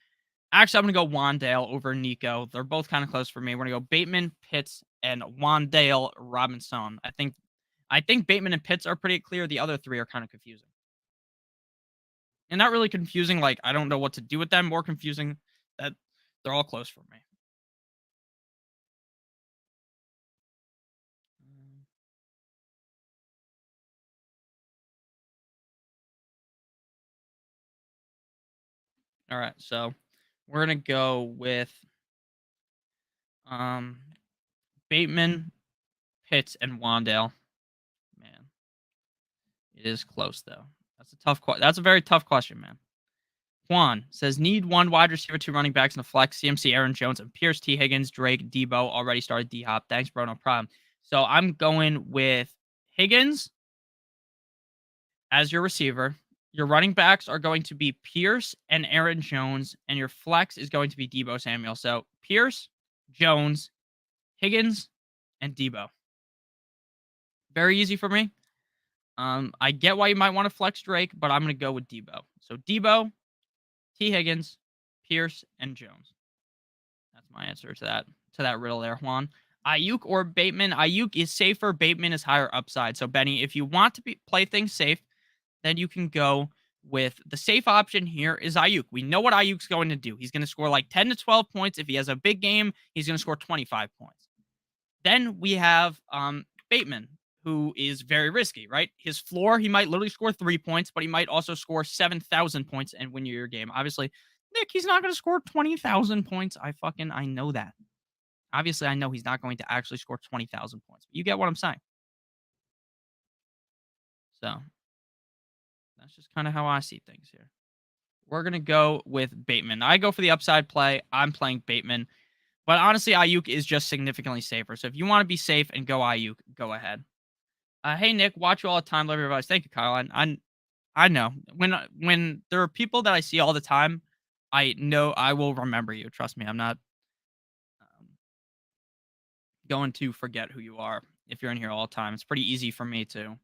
Actually, I'm gonna go Wandale over Nico. They're both kind of close for me. We're gonna go Bateman, Pitts, and Wandale Robinson. I think Bateman and Pitts are pretty clear. The other three are kind of confusing. And not really confusing, like I don't know what to do with them. More confusing that they're all close for me. All right, so we're gonna go with um Bateman, Pitts, and Wandale. Man, it is close though. That's a very tough question, man. Juan says need one wide receiver, two running backs, and a flex. CMC, Aaron Jones, and Pierce, T. Higgins, Drake, Debo already started D Hop. Thanks, bro. No problem. So I'm going with Higgins as your receiver. Your running backs are going to be Pierce and Aaron Jones, and your flex is going to be Debo Samuel. So Pierce, Jones, Higgins, and Debo. Very easy for me. I get why you might want to flex Drake, but I'm going to go with Debo. So Debo, T. Higgins, Pierce, and Jones. That's my answer to that riddle there, Juan. Ayuk or Bateman? Ayuk is safer. Bateman is higher upside. So Benny, if you want to play things safe, then you can go with the safe option here is Ayuk. We know what Ayuk's going to do. He's going to score like 10 to 12 points. If he has a big game, he's going to score 25 points. Then we have Bateman, who is very risky, right? His floor, he might literally score 3 points, but he might also score 7,000 points and win you your game. Obviously, Nick, he's not going to score 20,000 points. I know that. Obviously, I know he's not going to actually score 20,000 points. But you get what I'm saying. So that's just kind of how I see things here. We're going to go with Bateman. I go for the upside play. I'm playing Bateman. But honestly, Ayuk is just significantly safer. So if you want to be safe and go Ayuk, go ahead. Hey, Nick, watch you all the time. Love your advice. Thank you, Kyle. I know when there are people that I see all the time, I know I will remember you. Trust me, I'm not going to forget who you are if you're in here all the time. It's pretty easy for me to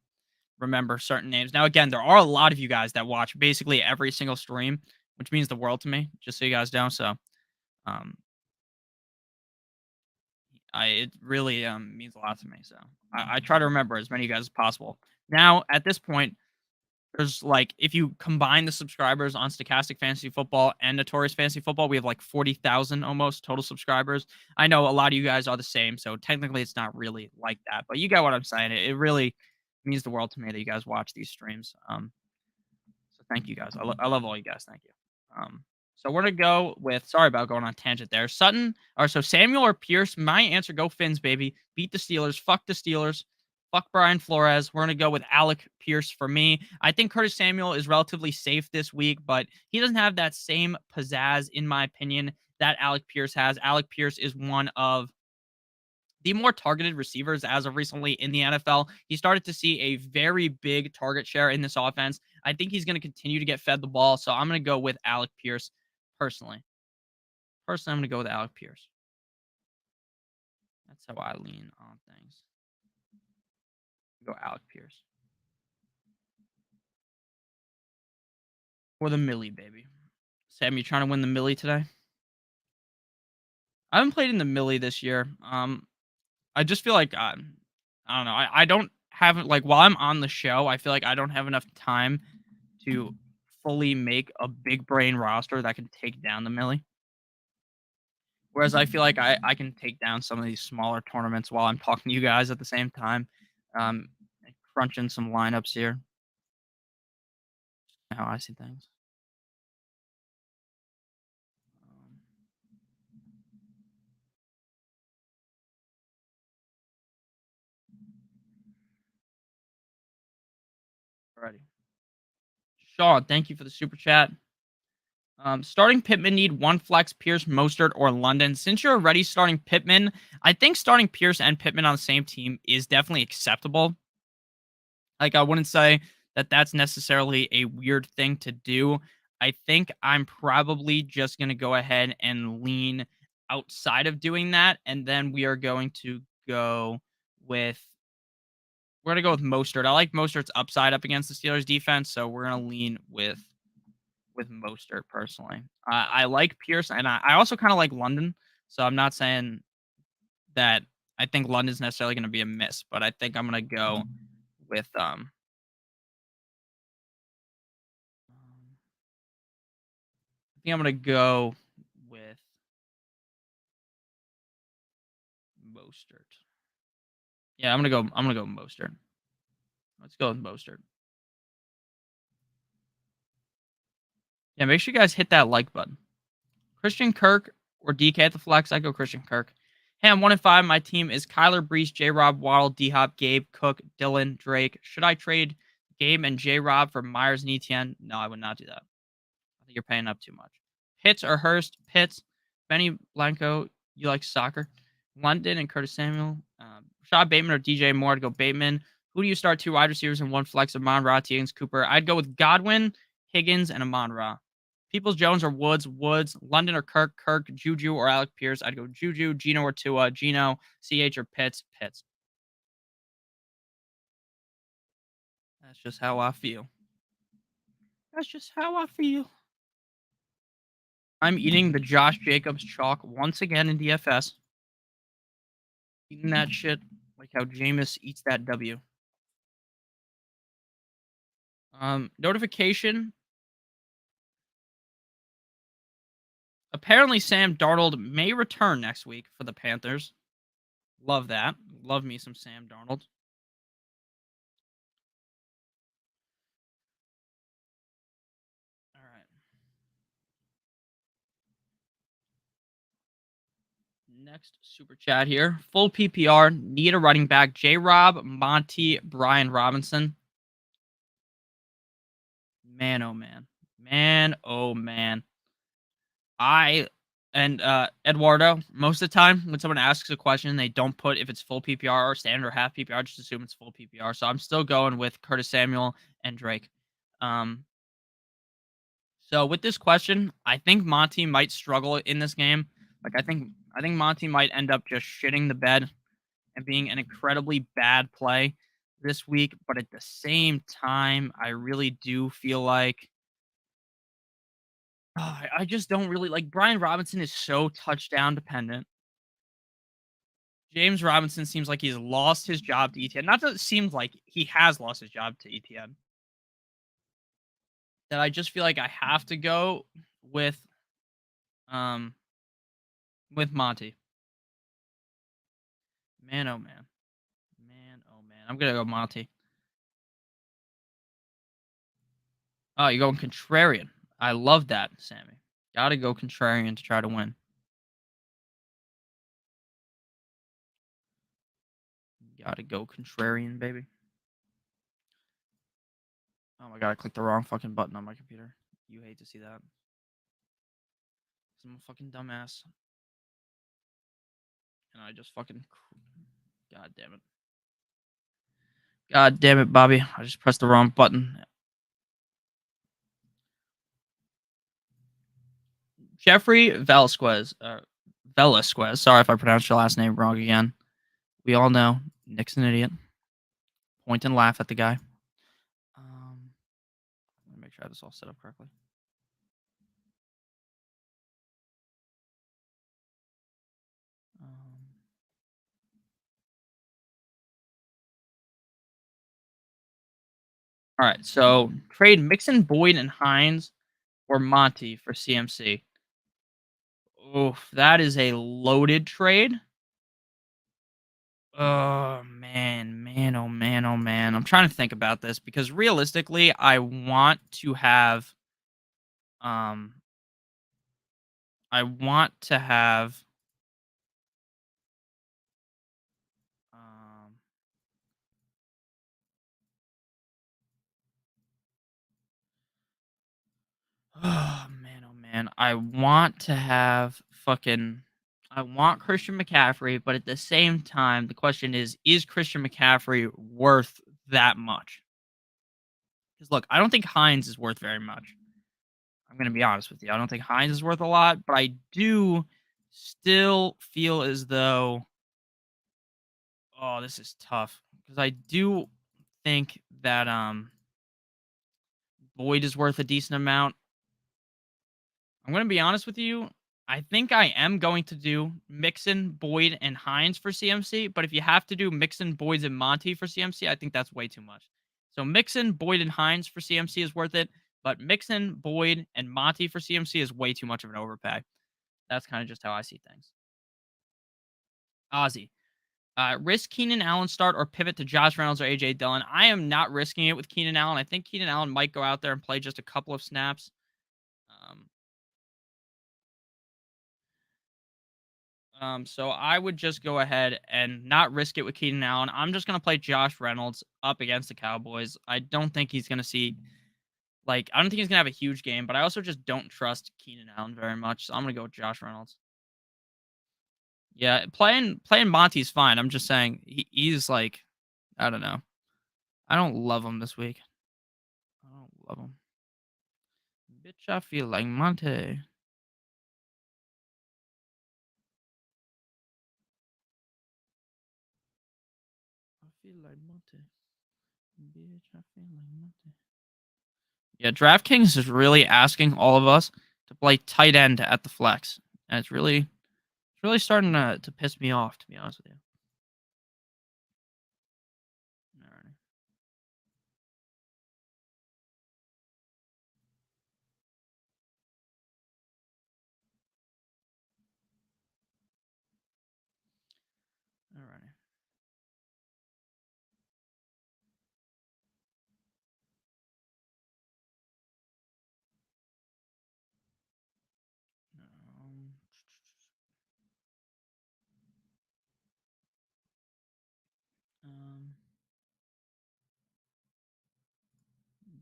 remember certain names. Now, again, there are a lot of you guys that watch basically every single stream, which means the world to me, just so you guys know. So, um, it really means a lot to me. So I try to remember as many of you guys as possible. Now, at this point, there's like if you combine the subscribers on Stochastic Fantasy Football and Notorious Fantasy Football, we have like 40,000 almost total subscribers. I know a lot of you guys are the same, so technically it's not really like that, but you get what I'm saying. It really means the world to me that you guys watch these streams. So thank you guys. I love all you guys. Thank you. So we're gonna go with sorry about going on a tangent there. Sutton or so Samuel or Pierce. My answer, go Finns, baby. Beat the Steelers. Fuck the Steelers. Fuck Brian Flores. We're gonna go with Alec Pierce for me. I think Curtis Samuel is relatively safe this week, but he doesn't have that same pizzazz, in my opinion, that Alec Pierce has. Alec Pierce is one of the more targeted receivers as of recently in the NFL. He started to see a very big target share in this offense. I think he's going to continue to get fed the ball, so I'm going to go with Alec Pierce personally. Personally, I'm going to go with Alec Pierce. That's how I lean on things. Go Alec Pierce. For the Millie, baby. Sam, you trying to win the Millie today? I haven't played in the Millie this year. I just feel like I don't know. I don't have like while I'm on the show, I feel like I don't have enough time to fully make a big brain roster that can take down the Millie. Whereas I feel like I can take down some of these smaller tournaments while I'm talking to you guys at the same time. Um, Crunching some lineups here. How I see things. Um, Alrighty. Sean, thank you for the super chat. Starting Pittman need one flex, Pierce, Mostert, or London. Since you're already starting Pittman, I think starting Pierce and Pittman on the same team is definitely acceptable. Like, I wouldn't say that that's necessarily a weird thing to do. I think I'm probably just going to go ahead and lean outside of doing that. And then we are going to go with, we're going to go with Mostert. I like Mostert's upside up against the Steelers defense. So we're going to lean with Mostert personally. I like Pierce and I also kind of like London. So I'm not saying that I think London's necessarily going to be a miss, but I think I'm going to go with, I think I'm gonna go with Mostert. Yeah, I'm gonna go Mostert. Let's go with Mostert. Yeah, make sure you guys hit that like button. Christian Kirk or DK at the flex. I go Christian Kirk. Hey, I'm 1-5. My team is Kyler Brees, J. Rob, Waddle, D Hop, Gabe, Cook, Dylan, Drake. Should I trade Gabe and J. Rob for Myers and ETN? No, I would not do that. I think you're paying up too much. Pitts or Hurst? Pitts. Benny Blanco, you like soccer? London and Curtis Samuel. Rashad Bateman or DJ Moore to go Bateman. Who do you start two wide receivers and one flex? Amon Ra, Higgins, Cooper. I'd go with Godwin, Higgins, and Amon Ra. Peoples Jones or Woods, Woods. London or Kirk, Kirk. Juju or Alec Pierce. I'd go Juju, Gino or Tua, Gino, CH or Pitts, Pitts. That's just how I feel. That's just how I feel. I'm eating the Josh Jacobs chalk once again in DFS. Eating that shit like how Jameis eats that W. Notification. Apparently, Sam Darnold may return next week for the Panthers. Love that. Love me some Sam Darnold. All right. Next super chat here. Full PPR. Need a running back. J Rob, Monty, Brian Robinson. Man, oh man. Man, oh man. I and Eduardo, most of the time when someone asks a question, they don't put if it's full PPR or standard or half PPR. Just assume it's full PPR. So I'm still going with Curtis Samuel and Drake. Um, so with this question, I think Monty might struggle in this game. Like I think Monty might end up just shitting the bed and being an incredibly bad play this week. But at the same time, I really do feel like I just don't really like Brian Robinson is so touchdown dependent. James Robinson seems like he's lost his job to ETN. Not that it seems like he has lost his job to ETN. That I just feel like I have to go with um with Monty. Man, oh man. Man, oh man. I'm gonna go Monty. Oh, you're going contrarian. I love that, Sammy. Gotta go contrarian to try to win. Gotta go contrarian, baby. Oh my god, I clicked the wrong fucking button on my computer. You hate to see that. 'Cause I'm a fucking dumbass. And I just fucking. God damn it. God damn it, Bobby. I just pressed the wrong button. Jeffrey Velasquez. Velasquez. Sorry if I pronounced your last name wrong again. We all know Nick's an idiot. Point and laugh at the guy. Let me make sure I have this all set up correctly. Um, all right, so trade Mixon, Boyd, and Hines or Monty for CMC. Oof, that is a loaded trade. Oh man, oh man, oh man. I'm trying to think about this because realistically, um I want to have um oh man. I want to have fucking I want Christian McCaffrey, but at the same time, the question is Christian McCaffrey worth that much? Because look, I don't think Hines is worth very much. I'm gonna be honest with you. I don't think Hines is worth a lot, but I do still feel as though oh, this is tough. Because I do think that Boyd is worth a decent amount. I'm gonna be honest with you. I think I am going to do Mixon, Boyd, and Hines for CMC. But if you have to do Mixon, Boyd, and Monty for CMC, I think that's way too much. So Mixon, Boyd, and Hines for CMC is worth it. But Mixon, Boyd, and Monty for CMC is way too much of an overpay. That's kind of just how I see things. Ozzy. Risk Keenan Allen start or pivot to Josh Reynolds or AJ Dillon. I am not risking it with Keenan Allen. I think Keenan Allen might go out there and play just a couple of snaps. Um, so I would just go ahead and not risk it with Keenan Allen. I'm just gonna play Josh Reynolds up against the Cowboys. I don't think he's gonna see I don't think he's gonna have a huge game, but I also just don't trust Keenan Allen very much. So I'm gonna go with Josh Reynolds. Yeah, playing Monty's fine. I'm just saying he's I don't know. I don't love him this week. I don't love him. Bitch, I feel like Monte. I feel like Monte. Bitch, I feel like Monte. Yeah, DraftKings is really asking all of us to play tight end at the flex. And it's really starting to piss me off, to be honest with you. Alright. Alright. Um, um,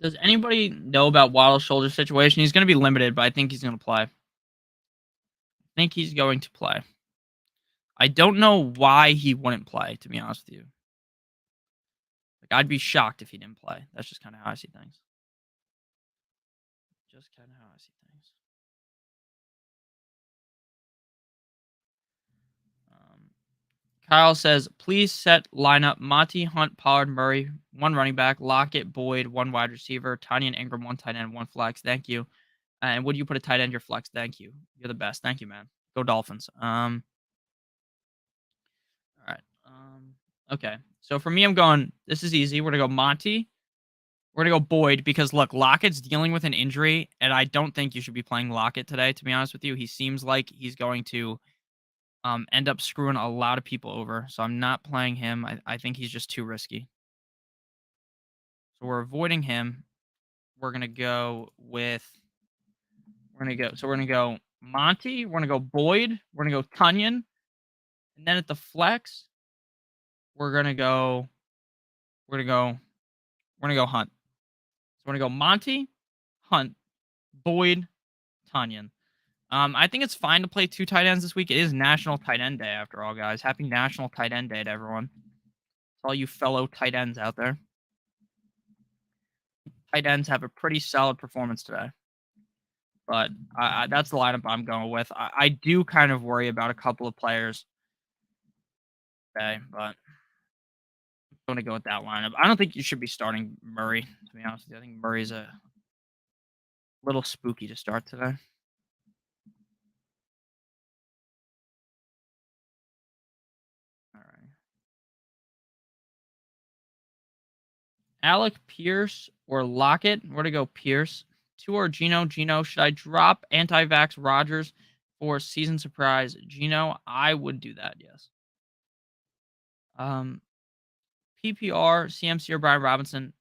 does anybody know about Waddle's shoulder situation? He's going to be limited, but I think he's going to play. I think he's going to play. I don't know why he wouldn't play, to be honest with you. I'd be shocked if he didn't play. That's just kind of how I see things. Just kind of how I see things. Um, Kyle says, please set lineup Monty, Hunt, Pollard, Murray, one running back, Lockett, Boyd, one wide receiver, Tanya and Ingram, one tight end, one flex. Thank you. And would you put a tight end your flex? Thank you. You're the best. Thank you, man. Go Dolphins. All right. Okay. So for me, I'm going. This is easy. We're gonna go Monty. We're gonna go Boyd because look, Lockett's dealing with an injury, and I don't think you should be playing Lockett today. To be honest with you, he seems like he's going to end up screwing a lot of people over. So I'm not playing him. I think he's just too risky. So we're avoiding him. We're gonna go with We're gonna go Monty. We're gonna go Boyd. We're gonna go Tunyon, and then at the flex, we're gonna go. We're gonna go. We're gonna go Hunt. So we're gonna go Monty, Hunt, Boyd, Tunyon. I think it's fine to play two tight ends this week. It is National Tight End Day after all, guys. Happy National Tight End Day to everyone. To all you fellow tight ends out there. Tight ends have a pretty solid performance today. But that's the lineup I'm going with. I do kind of worry about a couple of players today, but I'm going to go with that lineup. I don't think you should be starting Murray, to be honest with you. I think Murray's a little spooky to start today. All right. Alec Pierce or Lockett? Where to go, Pierce? Tua or Gino? Gino. Should I drop anti-vax Rogers for season surprise? Gino, I would do that, yes. PPR, CMC or Brian Robinson?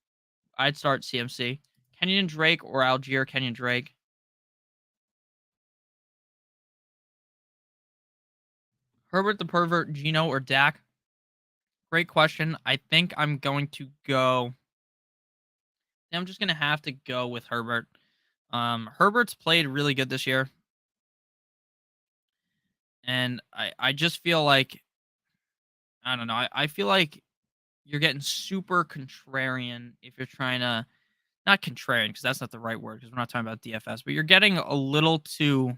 I'd start CMC. Kenyon Drake or Algier Kenyon Drake? Herbert the Pervert, Gino or Dak? Great question. I think I'm going to go. I'm just going to have to go with Herbert. Herbert's played really good this year. And I just feel like, I don't know. I feel like you're getting super contrarian if you're trying to, not contrarian, because that's not the right word, because we're not talking about DFS, but you're getting a little too,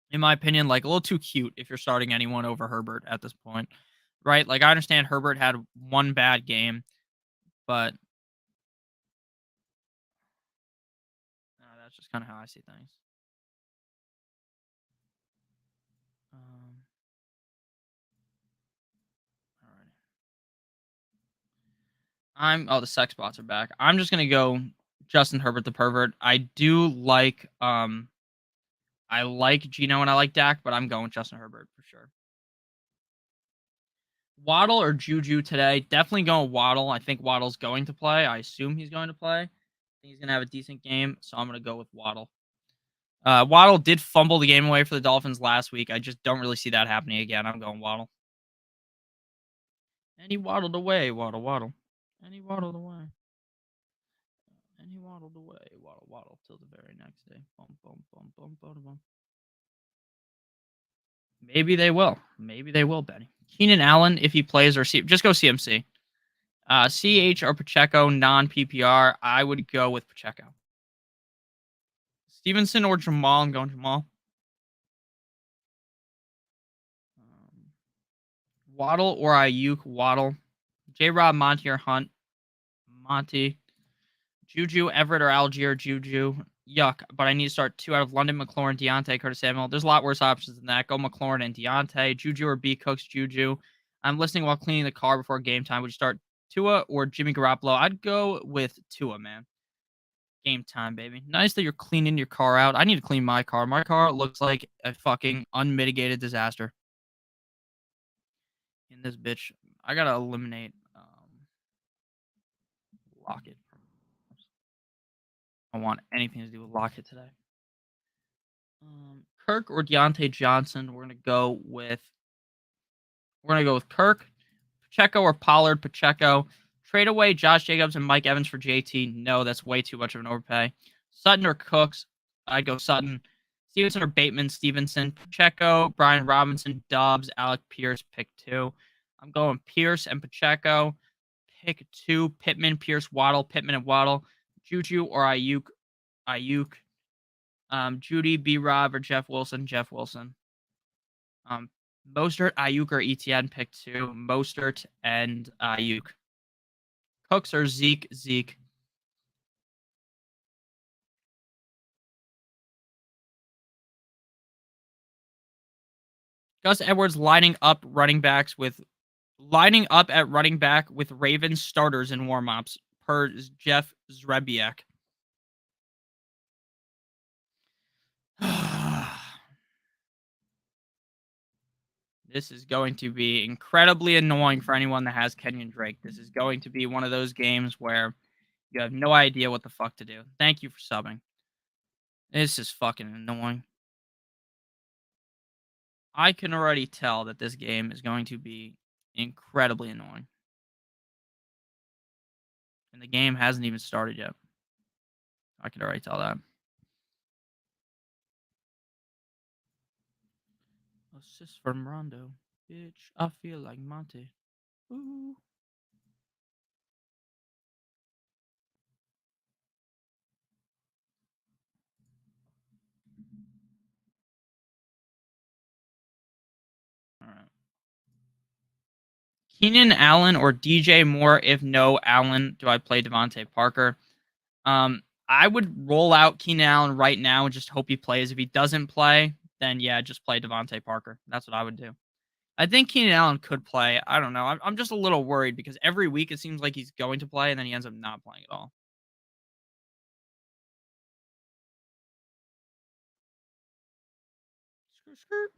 in my opinion, like a little too cute if you're starting anyone over Herbert at this point, right? Like, I understand Herbert had one bad game, but that's just kind of how I see things. Um, all right. The sex bots are back. I'm just gonna go Justin Herbert the pervert. I like Gino and I like Dak, but I'm going Justin Herbert for sure. Waddle or Juju today? Definitely going Waddle. I think Waddle's going to play. I assume he's going to play. I think he's gonna have a decent game, so I'm gonna go with Waddle. Waddle did fumble the game away for the Dolphins last week. I just don't really see that happening again. I'm going Waddle. And he waddled away. Waddle, waddle. And he waddled away. And he waddled away. Waddle, waddle till the very next day. Bum, bum, bum, bum, bum, bum. Maybe they will. Maybe they will, Benny. Keenan Allen, if he plays, or just go CMC. CH or Pacheco, non PPR. I would go with Pacheco. Stevenson or Jamal. I'm going Jamal. Waddle or Ayuk. Waddle. J Rob, Monty or Hunt. Monty. Juju, Everett or Algier. Juju. Yuck. But I need to start two out of London, McLaurin, Deontay, Curtis Samuel. There's a lot worse options than that. Go McLaurin and Deontay. Juju or B Cooks. Juju. I'm listening while cleaning the car before game time. Would you start Tua or Jimmy Garoppolo? I'd go with Tua, man. Game time, baby. Nice that you're cleaning your car out. I need to clean my car. My car looks like a fucking unmitigated disaster. In this bitch, I gotta eliminate Lockett. I don't want anything to do with Lockett today. Kirk or Deontay Johnson. We're gonna go with Kirk. Pacheco or Pollard. Pacheco. Trade away Josh Jacobs and Mike Evans for JT. No, that's way too much of an overpay. Sutton or Cooks. I'd go Sutton. Stevenson or Bateman. Stevenson. Pacheco. Brian Robinson. Dobbs. Alec Pierce. Pick 2. I'm going Pierce and Pacheco. Pick 2. Pittman, Pierce, Waddle. Pittman and Waddle. Juju or Ayuk. Ayuk. Judy, B. Rob or Jeff Wilson. Jeff Wilson. Mostert, Ayuk or ETN. Pick 2. Mostert and Ayuk. Cooks or Zeke. Zeke. Gus Edwards lining up at running back with Ravens starters in warm-ups per Jeff Zrebiek. This is going to be incredibly annoying for anyone that has Kenyon Drake. This is going to be one of those games where you have no idea what the fuck to do. Thank you for subbing. This is fucking annoying. I can already tell that this game is going to be incredibly annoying, and the game hasn't even started yet. I can already tell that. Assist from Rondo. Bitch, I feel like Monte. Ooh. All right. Keenan Allen or DJ Moore? If no Allen, do I play Devontae Parker? I would roll out Keenan Allen right now and just hope he plays. If he doesn't play, then yeah, just play Devontae Parker. That's what I would do. I think Keenan Allen could play. I don't know. I'm just a little worried because every week it seems like he's going to play and then he ends up not playing at all. Skirt, skirt.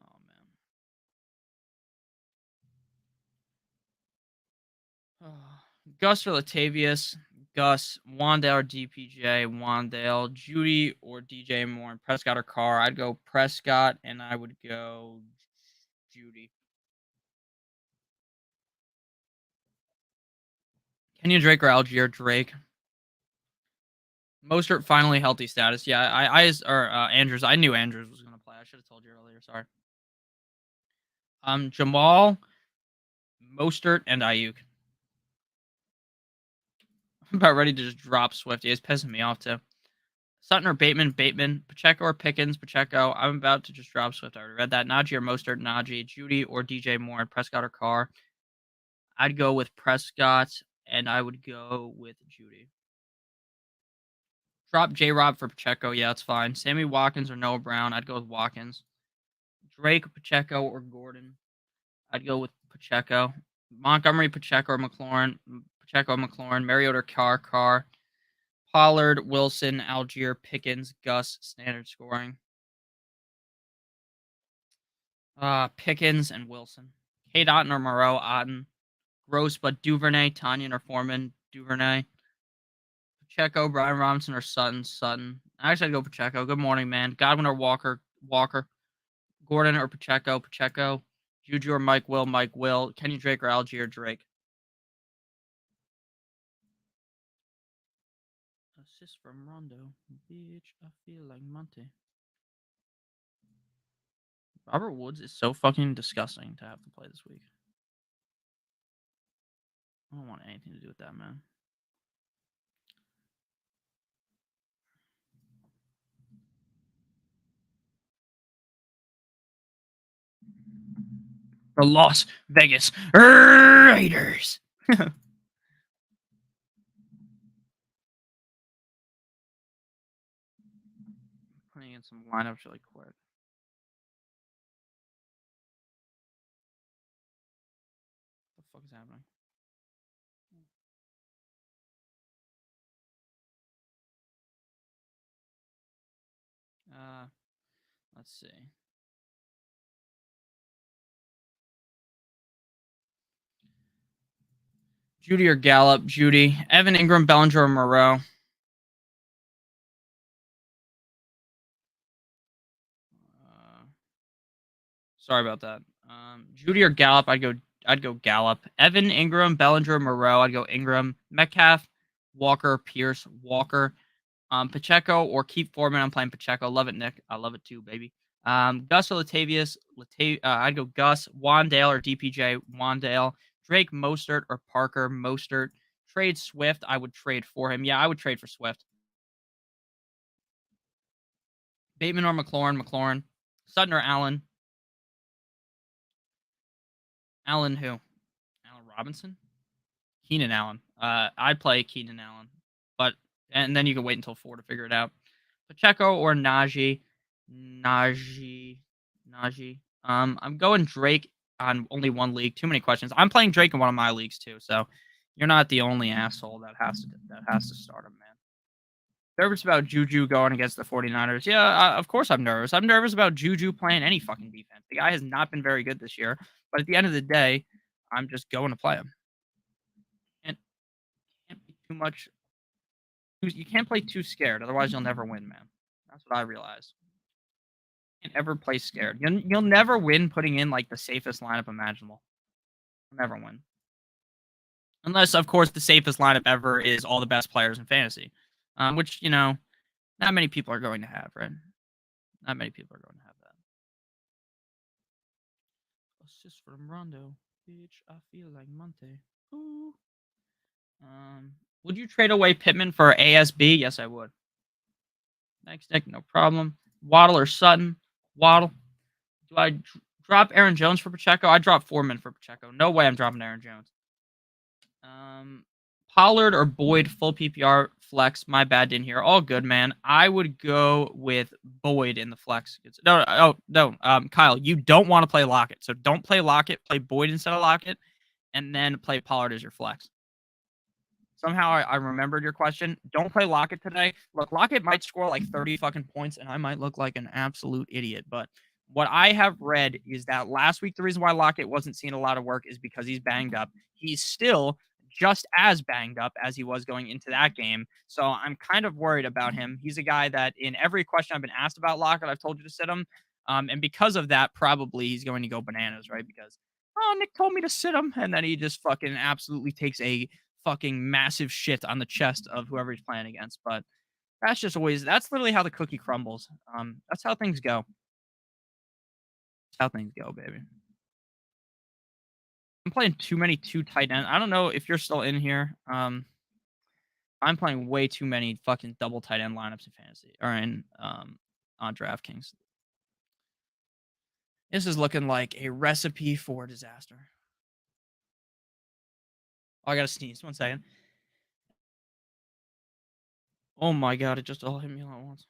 Oh man. Gus or Latavius? Gus, Wandale or DPJ? Wandale, Judy or DJ Moore, and Prescott or Carr? I'd go Prescott, and I would go Judy. Kenyon Drake or Algier Drake? Mostert finally healthy status. Yeah, or Andrews. I knew Andrews was gonna play. I should have told you earlier. Sorry. Jamal, Mostert, and Ayuk. I'm about ready to just drop Swifty. It's pissing me off too. Sutton or Bateman, Bateman, Pacheco or Pickens, Pacheco. I'm about to just drop Swift. I already read that. Najee or Mostert, Najee, Judy or DJ Moore, and Prescott or Carr. I'd go with Prescott, and I would go with Judy. Drop J Rob for Pacheco. Yeah, that's fine. Sammy Watkins or Noah Brown. I'd go with Watkins. Drake, Pacheco, or Gordon. I'd go with Pacheco. Montgomery, Pacheco, or McLaurin. Pacheco, McLaurin. Mariota, Carr, Carr. Pollard, Wilson, Algier, Pickens, Gus, standard scoring. Pickens and Wilson. Kate Otten or Moreau, Otten. Gross but Duvernay, Tanyan or Foreman, Duvernay. Pacheco, Brian Robinson or Sutton, Sutton. Actually, I'd go Pacheco. Good morning, man. Godwin or Walker, Walker. Gordon or Pacheco, Pacheco. Juju or Mike Will, Mike Will. Kenny Drake or Algier, Drake. Assist from Rondo. Bitch, I feel like Monte. Robert Woods is so fucking disgusting to have to play this week. I don't want anything to do with that, man. The Las Vegas Raiders. Putting in some lineups really quick. What the fuck is happening? Uh, let's see. Judy or Gallup? Judy. Evan Ingram, Bellinger, or Moreau? Sorry about that. Judy or Gallup? I'd go Gallup. Evan Ingram, Bellinger, Moreau. I'd go Ingram. Metcalf, Walker, Pierce, Walker. Pacheco or Keith Foreman. I'm playing Pacheco. Love it, Nick. I love it too, baby. Gus or Latavius. I'd go Gus. Wandale or DPJ. Wandale. Drake, Mostert, or Parker. Mostert. Trade Swift. I would trade for him. Yeah, I would trade for Swift. Bateman or McLaurin. McLaurin. Sutton or Allen. Allen who? Allen Robinson? Keenan Allen. I'd play Keenan Allen, but and then you can wait until 4 to figure it out. Pacheco or Najee. Najee. Najee. I'm going Drake on only one league. Too many questions. I'm playing Drake in one of my leagues too, so you're not the only asshole that has to start him, man. Nervous about Juju going against the 49ers. Yeah, of course I'm nervous. I'm nervous about Juju playing any fucking defense. The guy has not been very good this year, but at the end of the day, I'm just going to play him. too much. You can't play too scared, otherwise you'll never win, man. That's what I realized. You can't ever play scared. You'll never win putting in like the safest lineup imaginable. You'll never win. Unless, of course, the safest lineup ever is all the best players in fantasy, which not many people are going to have, right? Not many people are going to have that. Assist from Rondo, bitch. I feel like Monte. Ooh. Would you trade away Pittman for ASB? Yes, I would. Thanks, Nick. No problem. Waddle or Sutton? Waddle. Do I drop Aaron Jones for Pacheco? I drop Foreman for Pacheco. No way I'm dropping Aaron Jones. Um, Pollard or Boyd, full PPR flex. My bad, didn't hear. All good, man. I would go with Boyd in the flex. No, oh no, Kyle, you don't want to play Lockett, so don't play Lockett. Play Boyd instead of Lockett, and then play Pollard as your flex. Somehow I remembered your question. Don't play Lockett today. Look, Lockett might score like 30 fucking points, and I might look like an absolute idiot. But what I have read is that last week, the reason why Lockett wasn't seeing a lot of work is because he's banged up. He's still just as banged up as he was going into that game. So I'm kind of worried about him. He's a guy that in every question I've been asked about Lockett, I've told you to sit him. And because of that, probably he's going to go bananas, right? Because, oh, Nick told me to sit him. And then he just fucking absolutely takes a fucking massive shit on the chest of whoever he's playing against. But that's literally how the cookie crumbles. That's how things go. That's how things go, baby. I'm playing too many two tight ends. I don't know if you're still in here. I'm playing way too many fucking double tight end lineups in fantasy or in on DraftKings. This is looking like a recipe for disaster. Oh, I gotta sneeze. 1 second. Oh my god, it just all hit me all at once.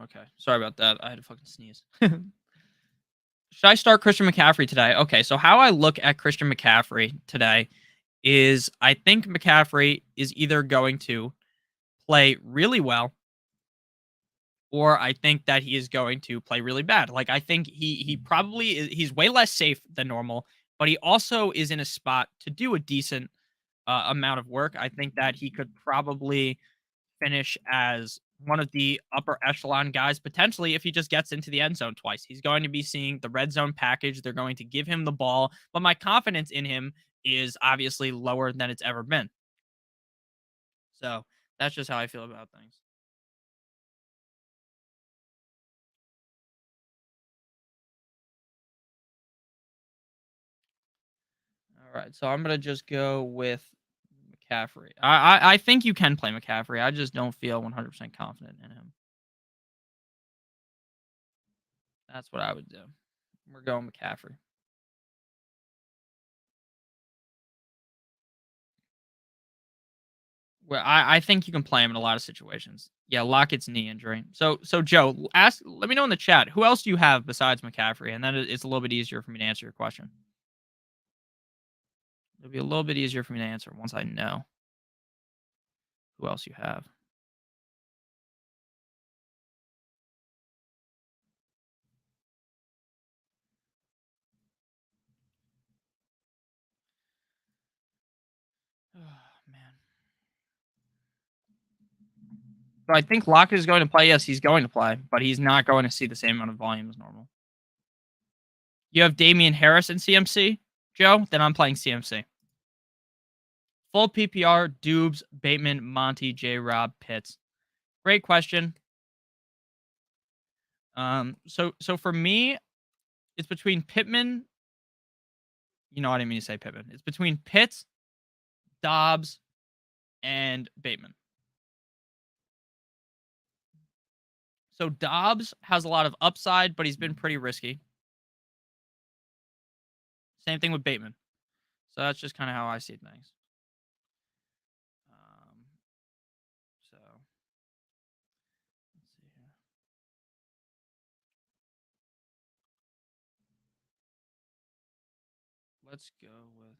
Okay. Sorry about that. I had to fucking sneeze. Should I start Christian McCaffrey today? Okay, so how I look at Christian McCaffrey today is I think McCaffrey is either going to play really well or I think that he is going to play really bad. Like I think he probably is, he's way less safe than normal, but he also is in a spot to do a decent amount of work. I think that he could probably finish as one of the upper echelon guys potentially if he just gets into the end zone twice. He's going to be seeing the red zone package. They're going to give him the ball, but my confidence in him is obviously lower than it's ever been. So that's just how I feel about things. All right, so I'm gonna just go with McCaffrey. I think you can play McCaffrey. I just don't feel 100% confident in him. That's what I would do. We're going McCaffrey. Well, I think you can play him in a lot of situations. Yeah, Lockett's knee injury. So Joe, let me know in the chat who else do you have besides McCaffrey, and then it's a little bit easier for me to answer your question. It'll be a little bit easier for me to answer once I know who else you have. Oh, man. So I think Lockett is going to play. Yes, he's going to play, but he's not going to see the same amount of volume as normal. You have Damian Harris in CMC, Joe? Then I'm playing CMC. Full PPR, Dubes, Bateman, Monty, J. Rob, Pitts. Great question. So for me, it's between Pittman. I didn't mean to say Pittman. It's between Pitts, Dobbs, and Bateman. So Dobbs has a lot of upside, but he's been pretty risky. Same thing with Bateman. So that's just kind of how I see things. So let's see here. Let's go with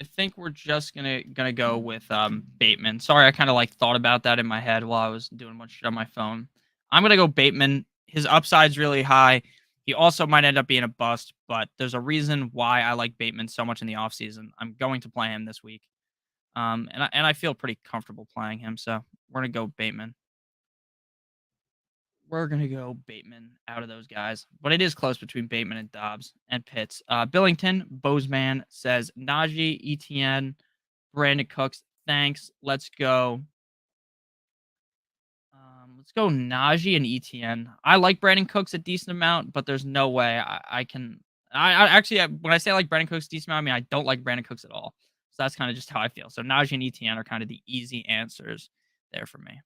I think we're just gonna go with Bateman. Sorry, I kind of like thought about that in my head while I was doing a bunch of shit on my phone. I'm gonna go Bateman. His upside's really high. He also might end up being a bust, but there's a reason why I like Bateman so much in the offseason. I'm going to play him this week. And I feel pretty comfortable playing him, so we're gonna go Bateman. We're gonna go Bateman out of those guys, but it is close between Bateman and Dobbs and Pitts. Billington Bozeman says Najee, ETN, Brandon Cooks. Thanks. Let's go Najee and ETN. I like Brandon Cooks a decent amount, but there's no way I can. I actually when I say I like Brandon Cooks a decent amount, I mean I don't like Brandon Cooks at all. So that's kind of just how I feel. So Najee and ETN are kind of the easy answers there for me.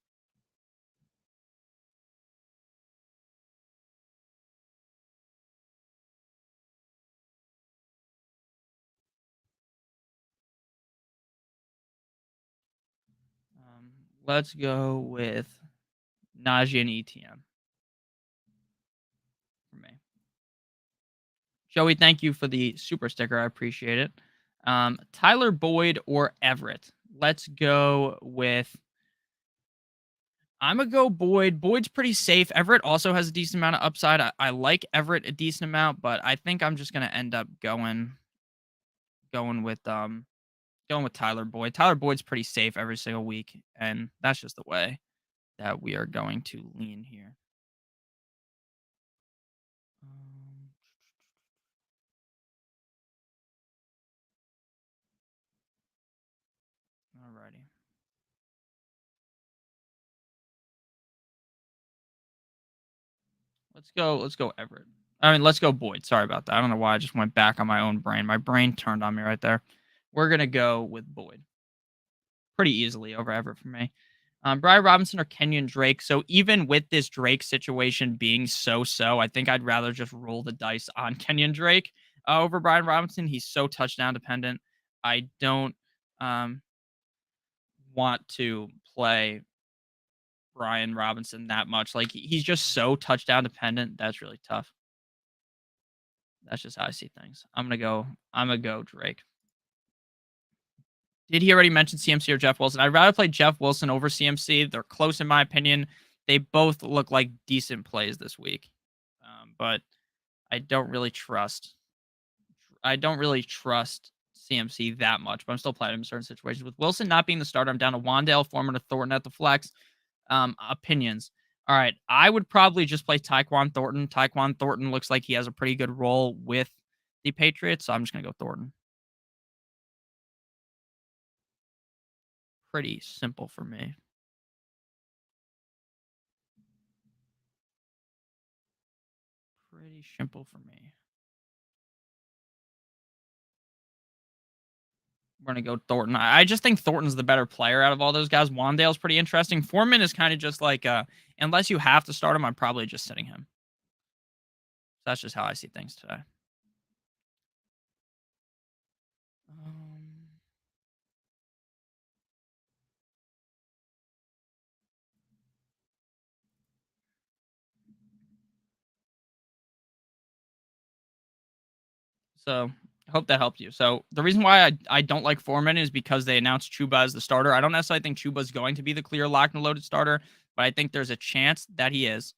Um, let's go with Najee and ETN for me. Joey, thank you for the super sticker. I appreciate it. Tyler Boyd or Everett? Let's go with. I'm gonna go Boyd. Boyd's pretty safe. Everett also has a decent amount of upside. I like Everett a decent amount, but I think I'm just gonna end up going with going with Tyler Boyd. Tyler Boyd's pretty safe every single week, and that's just the way that we are going to lean here. Um, Alrighty. Let's go Everett. I mean, let's go Boyd. Sorry about that. I don't know why I just went back on my own brain. My brain turned on me right there. We're gonna go with Boyd pretty easily over Everett for me. Brian Robinson or Kenyon Drake. So even with this Drake situation being so, I think I'd rather just roll the dice on Kenyon Drake over Brian Robinson. He's so touchdown dependent. I don't um, want to play Brian Robinson that much. Like he's just so touchdown dependent. That's really tough. That's just how I see things. I'm gonna go Drake. Did he already mention CMC or Jeff Wilson? I'd rather play Jeff Wilson over CMC. They're close in my opinion. They both look like decent plays this week. But I don't really trust I don't really trust CMC that much, but I'm still playing him in certain situations. With Wilson not being the starter, I'm down to Wandale, Foreman, or Thornton at the flex. Opinions. All right. I would probably just play Tyquan Thornton. Tyquan Thornton looks like he has a pretty good role with the Patriots, so I'm just gonna go Thornton. Pretty simple for me. Pretty simple for me. We're gonna go Thornton. I just think Thornton's the better player out of all those guys. Wandale's pretty interesting. Foreman is kind of just like unless you have to start him, I'm probably just sitting him. So that's just how I see things today. Um, so I hope that helped you. So the reason why I don't like Foreman is because they announced Chuba as the starter. I don't necessarily think Chuba's going to be the clear locked and loaded starter, but I think there's a chance that he is.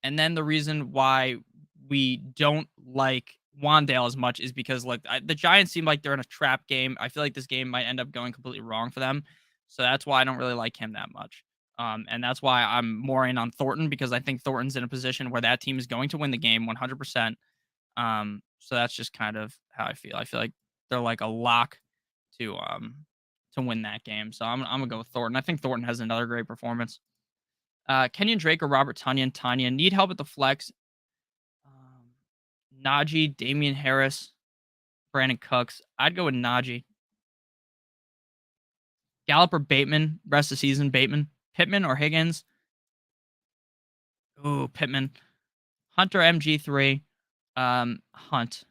And then the reason why we don't like Wandale as much is because like the Giants seem like they're in a trap game. I feel like this game might end up going completely wrong for them. So that's why I don't really like him that much. And that's why I'm more in on Thornton because I think Thornton's in a position where that team is going to win the game 100%. So that's just kind of how I feel. I feel like they're like a lock to win that game. So I'm gonna go with Thornton. I think Thornton has another great performance. Kenyon Drake or Robert Tunyon. Tanya need help at the flex. Um, Najee, Damian Harris, Brandon Cooks. I'd go with Najee. Gallup or Bateman. Rest of the season, Bateman. Pittman or Higgins. Ooh, Pittman. Hunter MG3. Hunt.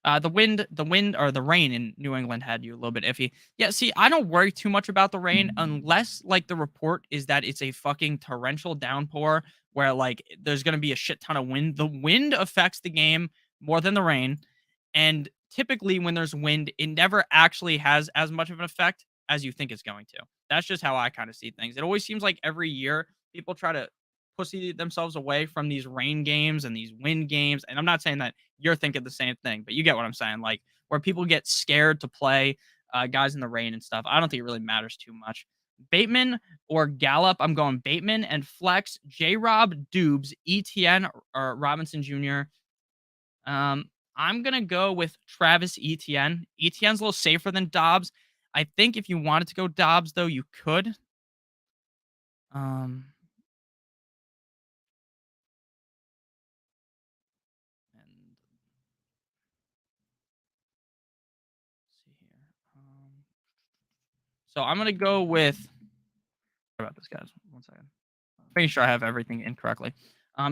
The wind or the rain in New England had you a little bit iffy. Yeah, see, I don't worry too much about the rain unless like the report is that it's a fucking torrential downpour where like there's gonna be a shit ton of wind. The wind affects the game more than the rain, and typically when there's wind, it never actually has as much of an effect as you think it's going to. That's just how I kind of see things. It always seems like every year people try to pussy themselves away from these rain games and these wind games. And I'm not saying that you're thinking the same thing, but you get what I'm saying. Like where people get scared to play guys in the rain and stuff. I don't think it really matters too much. Bateman or Gallup, I'm going Bateman and flex J Rob, Dubes, ETN or Robinson Jr. Um, I'm gonna go with Travis Etienne. Etienne's a little safer than Dobbs. I think if you wanted to go Dobbs, though, you could. Um, and let's see here. So I'm gonna go with. Sorry about this, guys. One second. Making sure I have everything incorrectly.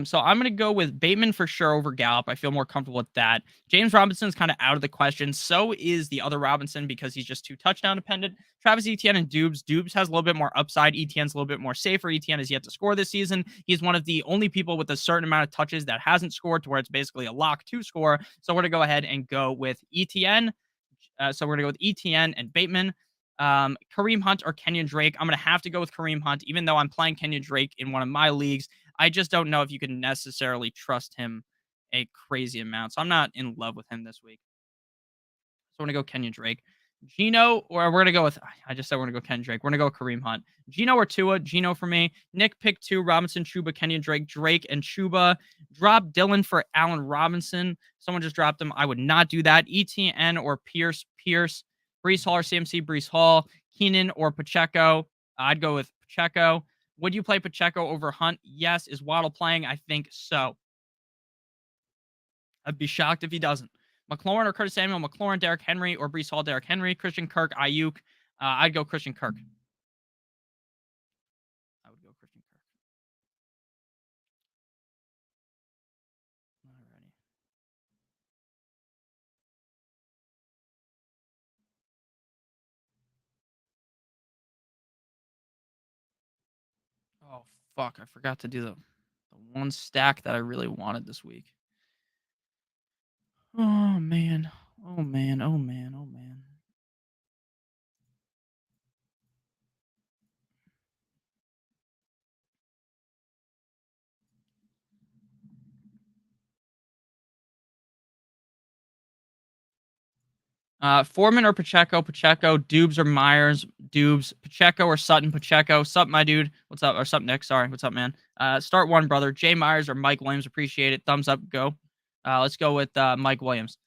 So I'm going to go with Bateman for sure over Gallup. I feel more comfortable with that. James Robinson's kind of out of the question. So is the other Robinson because he's just too touchdown dependent. Travis Etienne and Dubes. Dubes has a little bit more upside. Etienne's a little bit more safer. Etienne has yet to score this season. He's one of the only people with a certain amount of touches that hasn't scored to where it's basically a lock to score. So we're going to go ahead and go with Etienne. So we're going to go with Etienne and Bateman. Kareem Hunt or Kenyon Drake. I'm going to have to go with Kareem Hunt, even though I'm playing Kenyon Drake in one of my leagues. I just don't know if you can necessarily trust him a crazy amount. So I'm not in love with him this week. So we're gonna go Kenyon Drake. Gino, or we're gonna go with I just said we're gonna go Kenyon Drake. We're gonna go Kareem Hunt. Gino or Tua. Gino for me. Nick pick two. Robinson, Chuba, Kenyon Drake, Drake, and Chuba. Drop Dylan for Allen Robinson. Someone just dropped him. I would not do that. ETN or Pierce. Pierce. Brees Hall or CMC. Brees Hall. Keenan or Pacheco. I'd go with Pacheco. Would you play Pacheco over Hunt? Yes. Is Waddle playing? I think so. I'd be shocked if he doesn't. McLaurin or Curtis Samuel, McLaurin, Derrick Henry, or Brees Hall, Derrick Henry, Christian Kirk, Ayuk. I'd go Christian Kirk. I would go Christian Kirk. Alrighty. Oh fuck! I forgot to do the one stack that I really wanted this week. Oh man! Oh man! Oh man! Oh man! Foreman or Pacheco, Pacheco, Dubes or Myers, Dubes, Pacheco or Sutton, Pacheco. Sup, my dude? What's up? Or sup, Nick? Sorry. What's up, man? Start one, brother. Jay Myers or Mike Williams. Appreciate it. Thumbs up. Go. Let's go with Mike Williams.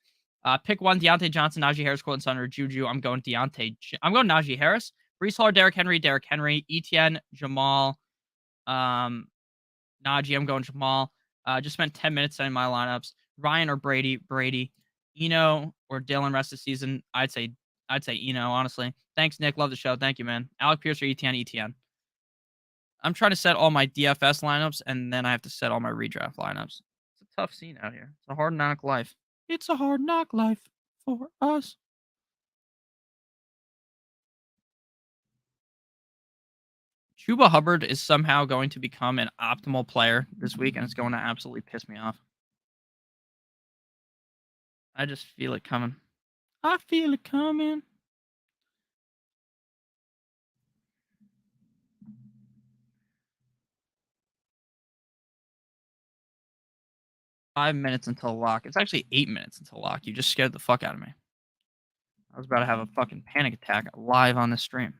Pick one: Deontay Johnson, Najee Harris, Cortland Sutton, or Juju. I'm going I'm going Najee Harris. Brees Hall, Derrick Henry, Derrick Henry, Etienne, Jamal, um, Najee. I'm going Jamal. Just spent 10 minutes setting my lineups. Ryan or Brady, Brady. Eno or Dylan rest of the season. I'd say Eno, honestly. Thanks, Nick. Love the show. Thank you, man. Alec Pierce or ETN, ETN. I'm trying to set all my DFS lineups and then I have to set all my redraft lineups. It's a tough scene out here. It's a hard knock life. It's a hard knock life for us. Chuba Hubbard is somehow going to become an optimal player this week, and it's going to absolutely piss me off. I just feel it coming. I feel it coming. Five minutes until lock. It's actually 8 minutes until lock. You just scared the fuck out of me. I was about to have a fucking panic attack live on the stream.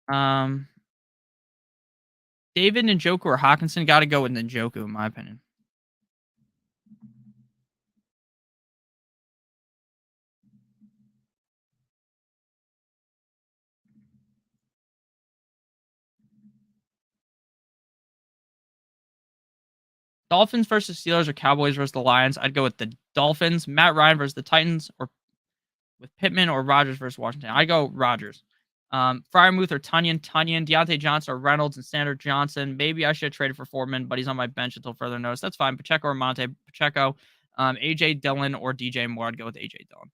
Um, David Njoku or Hawkinson? Got to go with Njoku, in my opinion. Dolphins versus Steelers or Cowboys versus the Lions? I'd go with the Dolphins. Matt Ryan versus the Titans, or with Pittman or Rodgers versus Washington. I go Rodgers. Fryermuth or Tunyon, Deontay Johnson or Reynolds and Standard Johnson. Maybe I should have traded for Foreman, but he's on my bench until further notice. That's fine. Pacheco or Monte Pacheco. AJ Dillon or DJ Moore. I'd go with AJ Dillon.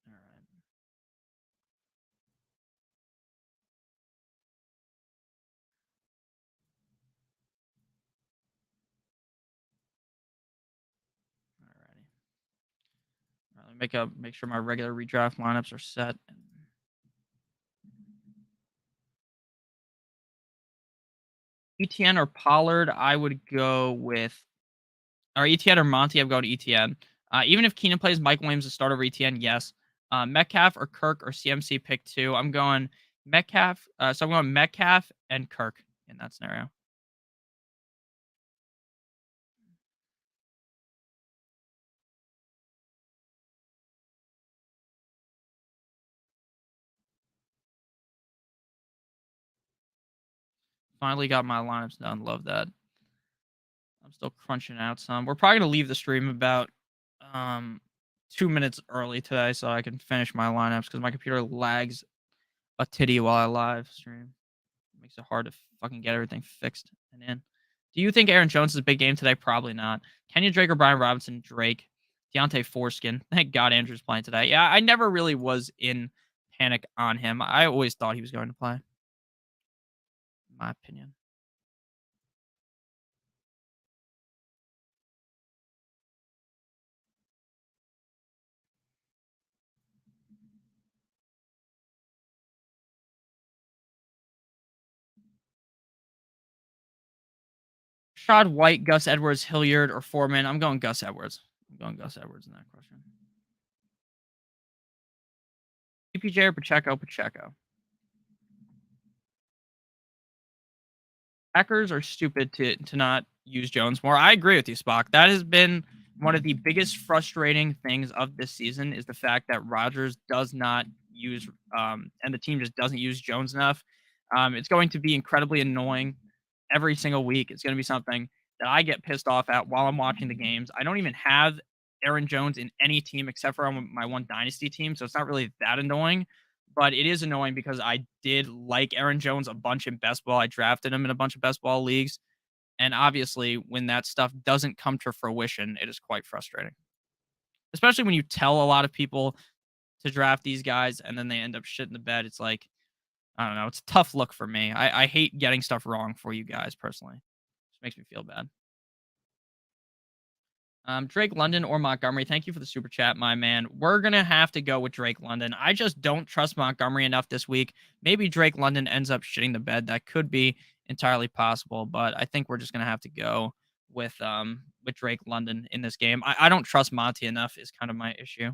All right. Make sure my regular redraft lineups are set. ETN or Pollard, I would go with or ETN or Monty, I'm going to ETN. Even if Keenan plays Mike Williams to start over ETN, yes. Metcalf or Kirk or CMC pick two. I'm going Metcalf. So I'm going Metcalf and Kirk in that scenario. Finally got my lineups done. Love that. I'm still crunching out some. We're probably gonna leave the stream about um 2 minutes early today so I can finish my lineups because my computer lags a titty while I live stream. It makes it hard to fucking get everything fixed and in. Do you think Aaron Jones is a big game today? Probably not. Kenyon Drake or Brian Robinson? Drake. Deontay Foreskin. Thank God Andrew's playing today. Yeah, I never really was in panic on him. I always thought he was going to play, in my opinion. Shad White, Gus Edwards, Hilliard, or Foreman? I'm going Gus Edwards. I'm going Gus Edwards in that question. EPJ or Pacheco? Pacheco. Packers are stupid to not use Jones more. I agree with you, Spock. That has been one of the biggest frustrating things of this season is the fact that Rodgers does not use and the team just doesn't use Jones enough. It's going to be incredibly annoying every single week. It's going to be something that I get pissed off at while I'm watching the games. I don't even have Aaron Jones in any team except for on my one dynasty team, so it's not really that annoying. But it is annoying because I did like Aaron Jones a bunch in best ball. I drafted him in a bunch of best ball leagues. And obviously, when that stuff doesn't come to fruition, it is quite frustrating. Especially when you tell a lot of people to draft these guys and then they end up shit in the bed. It's like, I don't know. It's a tough look for me. I hate getting stuff wrong for you guys personally. It just makes me feel bad. Drake London or Montgomery. Thank you for the super chat, my man. We're gonna have to go with Drake London. I just don't trust Montgomery enough this week. Maybe Drake London ends up shitting the bed. That could be entirely possible, but I think we're just gonna have to go with Drake London in this game. I don't trust Monty enough is kind of my issue.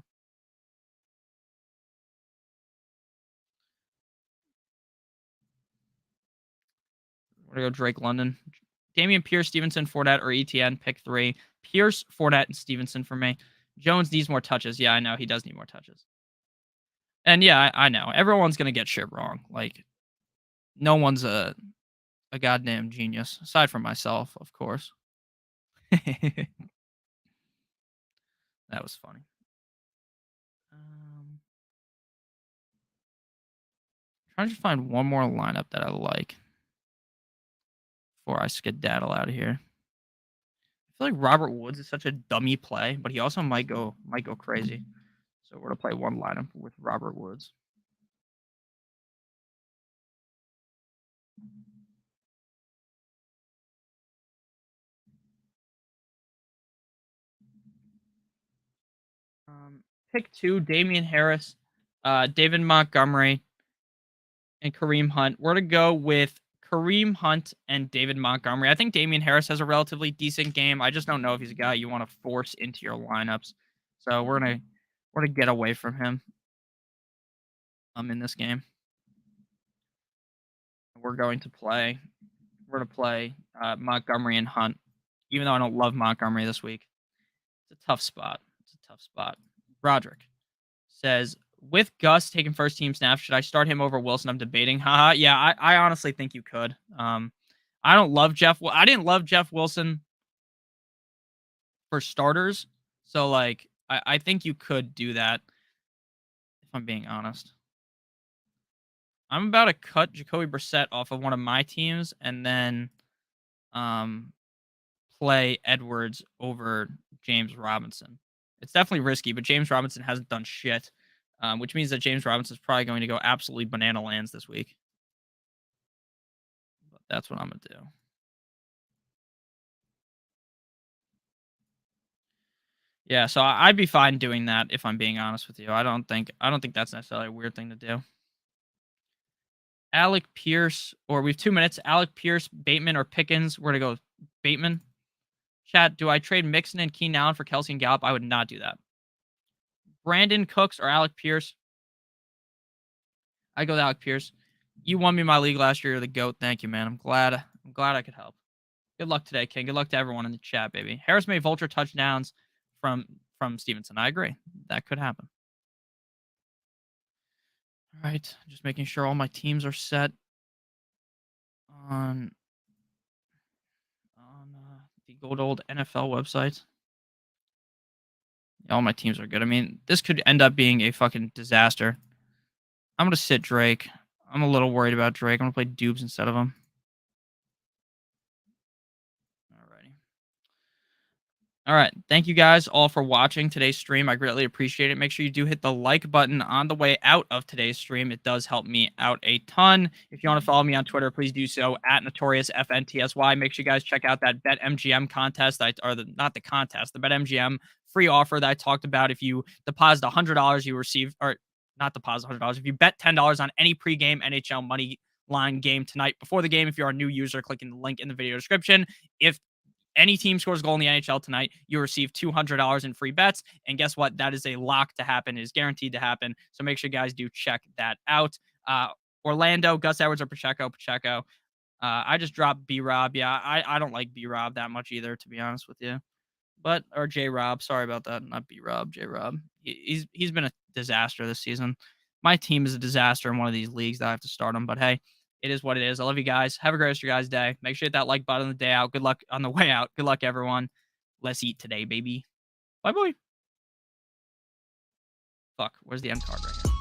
We're gonna go Drake London. Damian Pierce, Stevenson, Fournette, or ETN. Pick three. Pierce, Fournette, and Stevenson for me. Jones needs more touches. Yeah, I know he does need more touches. And yeah, I know everyone's gonna get shit wrong. Like no one's a goddamn genius aside from myself, of course. That was funny. Trying to find one more lineup that I like before I skedaddle out of here. I feel like Robert Woods is such a dummy play, but he also might go crazy. So we're gonna play one lineup with Robert Woods. Pick two: Damian Harris, David Montgomery, and Kareem Hunt. We're gonna go with Kareem Hunt and David Montgomery. I think Damian Harris has a relatively decent game. I just don't know if he's a guy you want to force into your lineups. So we're gonna get away from him in this game. We're gonna play Montgomery and Hunt, even though I don't love Montgomery this week. It's a tough spot. It's a tough spot. Roderick says, with Gus taking first team snaps, should I start him over Wilson? I'm debating. Haha. Yeah, I honestly think you could. I don't love Jeff. I didn't love Jeff Wilson for starters. So like I think you could do that if I'm being honest. I'm about to cut Jacoby Brissett off of one of my teams and then um play Edwards over James Robinson. It's definitely risky, but James Robinson hasn't done shit, which means that James Robinson's probably going to go absolutely banana lands this week. But that's what I'm gonna do. Yeah, so I'd be fine doing that if I'm being honest with you. I don't think that's necessarily a weird thing to do. Alec Pierce, or we have 2 minutes. Alec Pierce, Bateman, or Pickens. We're gonna go Bateman. Chat, do I trade Mixon and Keenan Allen for Kelsey and Gallup? I would not do that. Brandon Cooks or Alec Pierce? I go with Alec Pierce. You won me my league last year. You're the GOAT. Thank you, man. I'm glad I could help. Good luck today, King. Good luck to everyone in the chat, baby. Harris made vulture touchdowns from Stevenson. I agree. That could happen. All right. Just making sure all my teams are set on the good old NFL website. Yeah, all my teams are good. I mean, this could end up being a fucking disaster. I'm gonna sit Drake. I'm a little worried about Drake. I'm gonna play Dubes instead of him. Alrighty. All right. Thank you guys all for watching today's stream. I greatly appreciate it. Make sure you do hit the like button on the way out of today's stream. It does help me out a ton. If you want to follow me on Twitter, please do so at Notorious FNTSY. Make sure you guys check out that BetMGM contest, not the contest, the BetMGM free offer that I talked about. If you deposit $100, you receive, or not deposit $100. If you bet $10 on any pregame NHL money line game tonight before the game, if you're a new user, clicking the link in the video description. If any team scores a goal in the NHL tonight, you receive $200 in free bets. And guess what? That is a lock to happen. It is guaranteed to happen. So make sure you guys do check that out. Orlando, Gus Edwards or Pacheco? Pacheco. I just dropped B Rob. Yeah, I don't like B Rob that much either, to be honest with you. But or J Rob, sorry about that. Not B Rob, J Rob. He's been a disaster this season. My team is a disaster in one of these leagues that I have to start him. But hey, it is what it is. I love you guys. Have a great rest of your guys' day. Make sure you hit that like button on the day out. Good luck on the way out. Good luck, everyone. Let's eat today, baby. Bye bye. Fuck. Where's the end card right now?